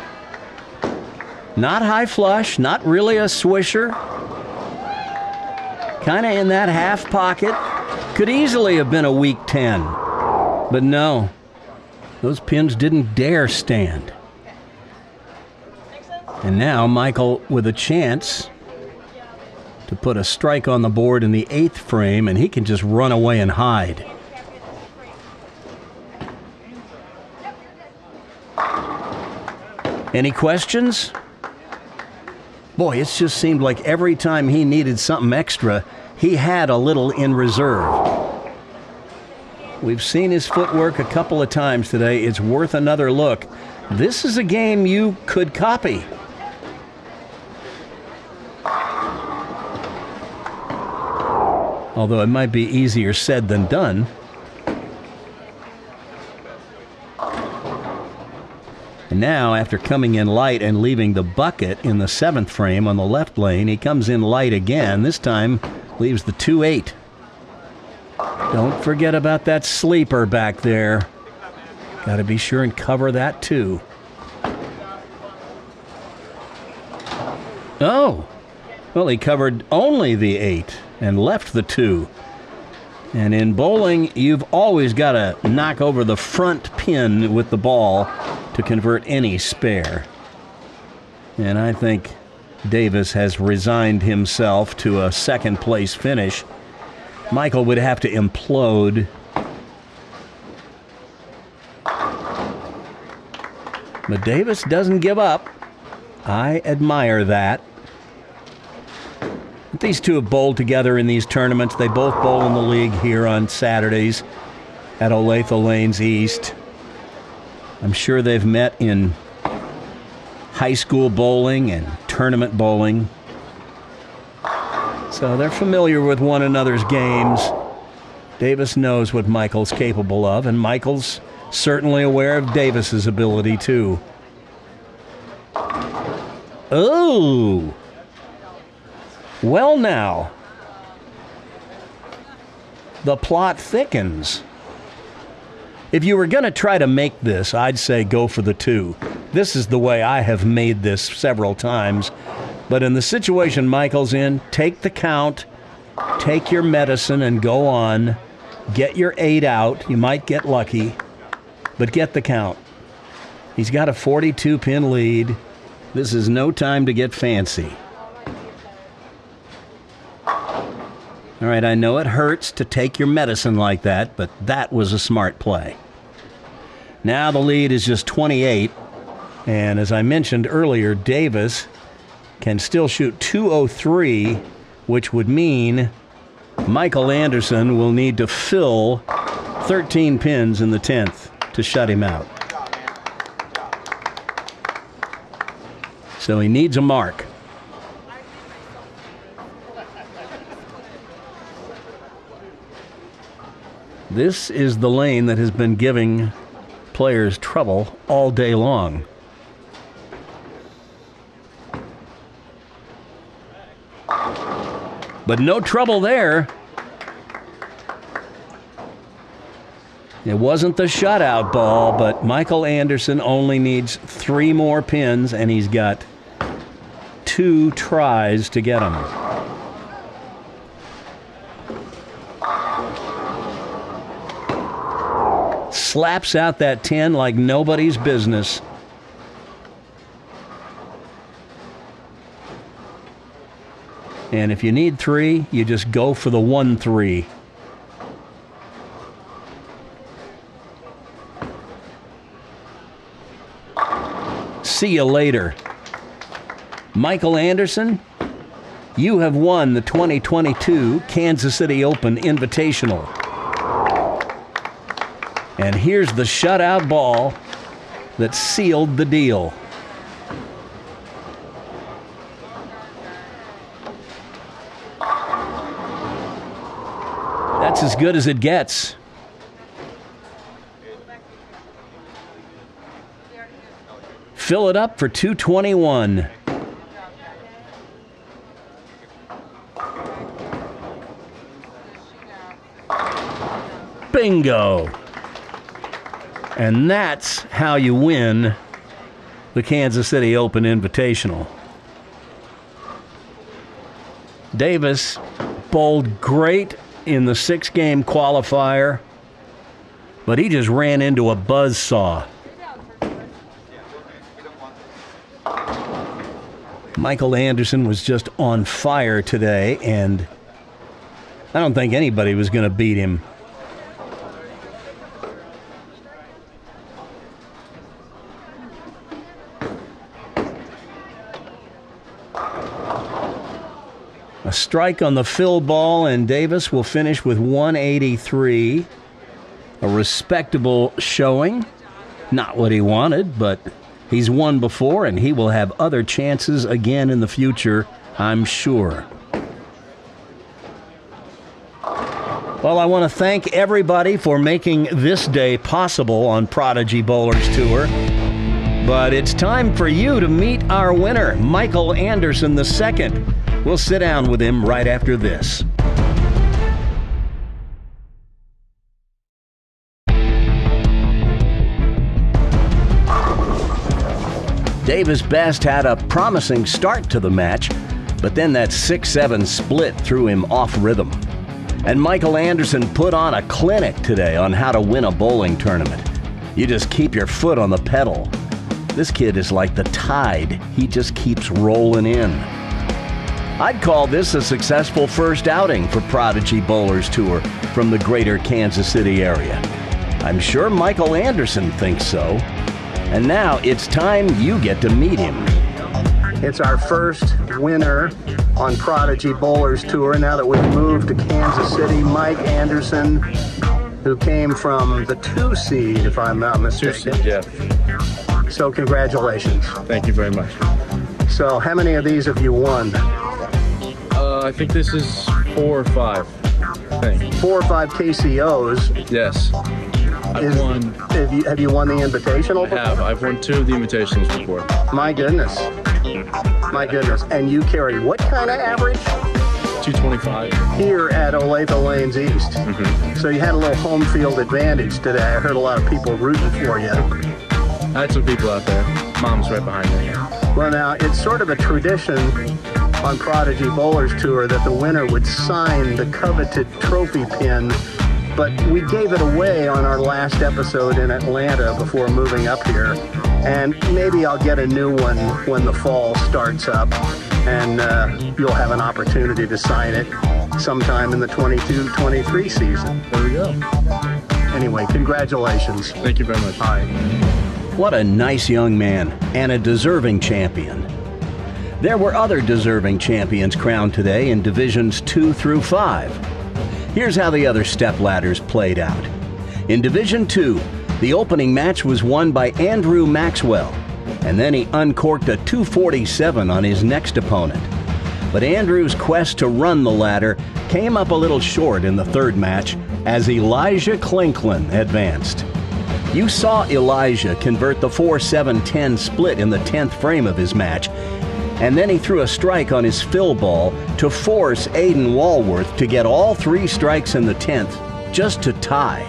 Not high flush, not really a swisher. Kind of in that half pocket. Could easily have been a weak 10. But no, those pins didn't dare stand. And now Michael with a chance to put a strike on the board in the 8th frame, and he can just run away and hide. Any questions? Boy, it just seemed like every time he needed something extra, he had a little in reserve. We've seen his footwork a couple of times today. It's worth another look. This is a game you could copy. Although it might be easier said than done. And now, after coming in light and leaving the bucket in the 7th frame on the left lane, he comes in light again. This time, leaves the 2-8. Don't forget about that sleeper back there. Got to be sure and cover that too. Oh, well, he covered only the 8 and left the 2. And in bowling, you've always got to knock over the front pin with the ball to convert any spare. And I think Davis has resigned himself to a 2nd place finish. Michael would have to implode. But Davis doesn't give up. I admire that. These two have bowled together in these tournaments. They both bowl in the league here on Saturdays at Olathe Lanes East. I'm sure they've met in high school bowling and tournament bowling. So they're familiar with one another's games. Davis knows what Michael's capable of, and Michael's certainly aware of Davis's ability too. Oh! Well now, the plot thickens. If you were going to try to make this, I'd say go for the 2. This is the way I have made this several times. But in the situation Michael's in, take the count, take your medicine and go on. Get your 8 out. You might get lucky, but get the count. He's got a 42-pin lead. This is no time to get fancy. All right, I know it hurts to take your medicine like that, but that was a smart play. Now the lead is just 28. And as I mentioned earlier, Davis can still shoot 203, which would mean Michael Anderson will need to fill 13 pins in the 10th to shut him out. So he needs a mark. This is the lane that has been giving players trouble all day long. But no trouble there. It wasn't the shutout ball, but Michael Anderson only needs 3 more pins, and he's got 2 tries to get them. Slaps out that 10 like nobody's business. And if you need 3, you just go for the 1-3. See you later. Michael Anderson, you have won the 2022 Kansas City Open Invitational. And here's the shutout ball that sealed the deal. That's as good as it gets. Fill it up for 221. Bingo. And that's how you win the Kansas City Open Invitational. Davis bowled great in the 6-game qualifier, but he just ran into a buzzsaw. Michael Anderson was just on fire today, and I don't think anybody was going to beat him. A strike on the fill ball, and Davis will finish with 183. A respectable showing. Not what he wanted, but he's won before, and he will have other chances again in the future, I'm sure. Well, I want to thank everybody for making this day possible on Prodigy Bowlers Tour. But it's time for you to meet our winner, Michael Anderson II. We'll sit down with him right after this. Davis Best had a promising start to the match, but then that 6-7 split threw him off rhythm. And Michael Anderson put on a clinic today on how to win a bowling tournament. You just keep your foot on the pedal. This kid is like the tide. He just keeps rolling in. I'd call this a successful first outing for Prodigy Bowlers Tour from the greater Kansas City area. I'm sure Michael Anderson thinks so. And now it's time you get to meet him. It's our first winner on Prodigy Bowlers Tour now that we've moved to Kansas City. Mike Anderson, who came from the 2 seed, if I'm not mistaken. 2 seed, yeah. So congratulations. Thank you very much. So how many of these have you won? I think this is 4 or 5. I think. 4 or 5 KCOs. Yes. I've won. Have you won the Invitational before? I have. I've won 2 of the Invitationals before. My goodness. My goodness. And you carry what kind of average? 225. Here at Olathe Lanes East. Mm-hmm. So you had a little home field advantage today. I heard a lot of people rooting for you. I had some people out there. Mom's right behind me. Well, now, it's sort of a tradition on Prodigy Bowlers Tour that the winner would sign the coveted trophy pin, but we gave it away on our last episode in Atlanta before moving up here, and maybe I'll get a new one when the fall starts up, and you'll have an opportunity to sign it sometime in the 22-23 season. There we go. Anyway, congratulations. Thank you very much. All right. What a nice young man and a deserving champion. There were other deserving champions crowned today in Divisions 2 through 5. Here's how the other step ladders played out. In Division 2, the opening match was won by Andrew Maxwell, and then he uncorked a 247 on his next opponent. But Andrew's quest to run the ladder came up a little short in the third match as Elijah Clinklin advanced. You saw Elijah convert the 4-7-10 split in the 10th frame of his match, and then he threw a strike on his fill ball to force Aiden Walworth to get all 3 strikes in the 10th just to tie.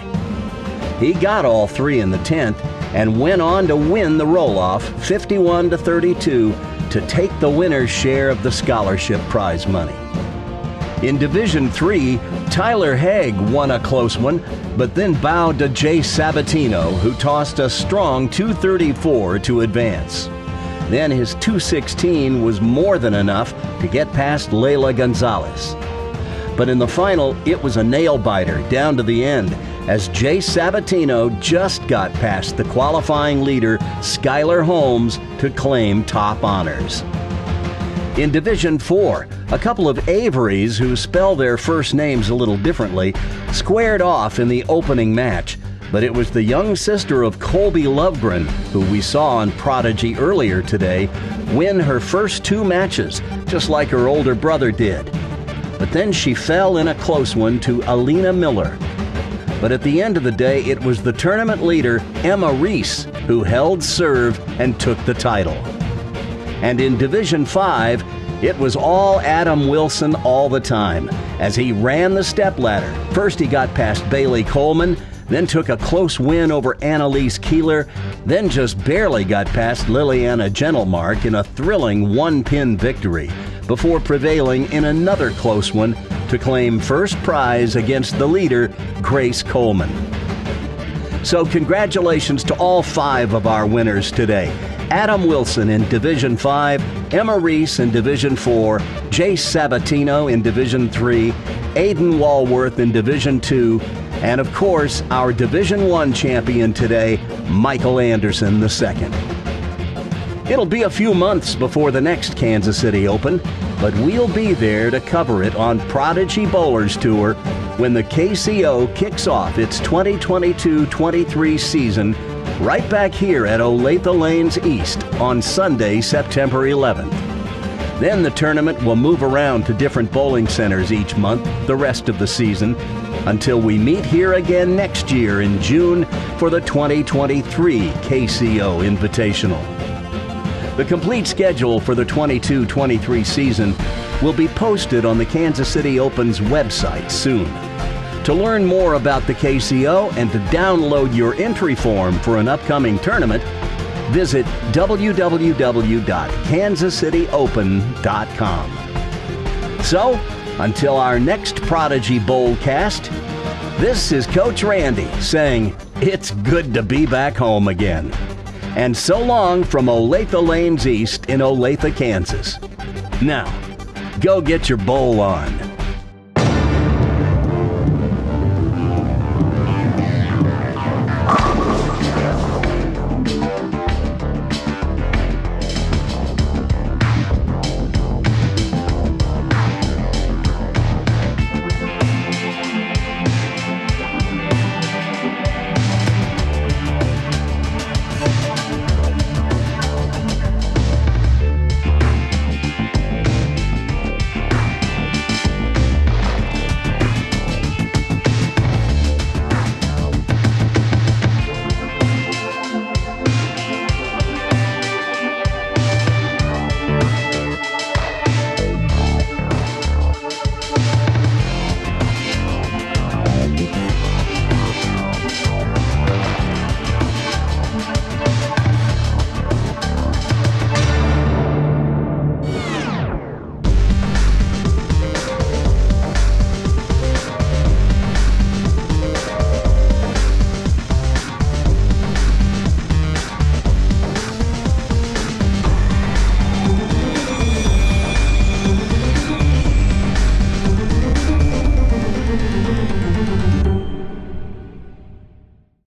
He got all 3 in the 10th and went on to win the roll-off 51-32 to take the winner's share of the scholarship prize money. In Division 3, Tyler Haig won a close one, but then bowed to Jay Sabatino, who tossed a strong 234 to advance. Then his 216 was more than enough to get past Layla Gonzalez. But in the final, it was a nail-biter down to the end, as Jay Sabatino just got past the qualifying leader, Skylar Holmes, to claim top honors. In Division 4, a couple of Averys, who spell their first names a little differently, squared off in the opening match, but it was the young sister of Colby Lovegren, who we saw on Prodigy earlier today, win her first 2 matches, just like her older brother did. But then she fell in a close one to Alina Miller. But at the end of the day, it was the tournament leader, Emma Reese, who held serve and took the title. And in Division 5, it was all Adam Wilson all the time, as he ran the stepladder. First he got past Bailey Coleman, then took a close win over Annalise Keeler, then just barely got past Liliana Gentlemark in a thrilling 1-pin victory, before prevailing in another close one to claim first prize against the leader, Grace Coleman. So congratulations to all 5 of our winners today. Adam Wilson in Division 5, Emma Reese in Division 4, Jace Sabatino in Division 3, Aiden Walworth in Division 2, and of course, our Division 1 champion today, Michael Anderson II. It'll be a few months before the next Kansas City Open, but we'll be there to cover it on Prodigy Bowlers Tour when the KCO kicks off its 2022-23 season right back here at Olathe Lanes East on Sunday, September 11th. Then the tournament will move around to different bowling centers each month the rest of the season until we meet here again next year in June for the 2023 KCO Invitational. The complete schedule for the 22-23 season will be posted on the Kansas City Open's website soon. To learn more about the KCO and to download your entry form for an upcoming tournament, visit www.kansascityopen.com. So, until our next Prodigy Bowlcast, this is Coach Randy saying it's good to be back home again. And so long from Olathe Lanes East in Olathe, Kansas. Now, go get your bowl on.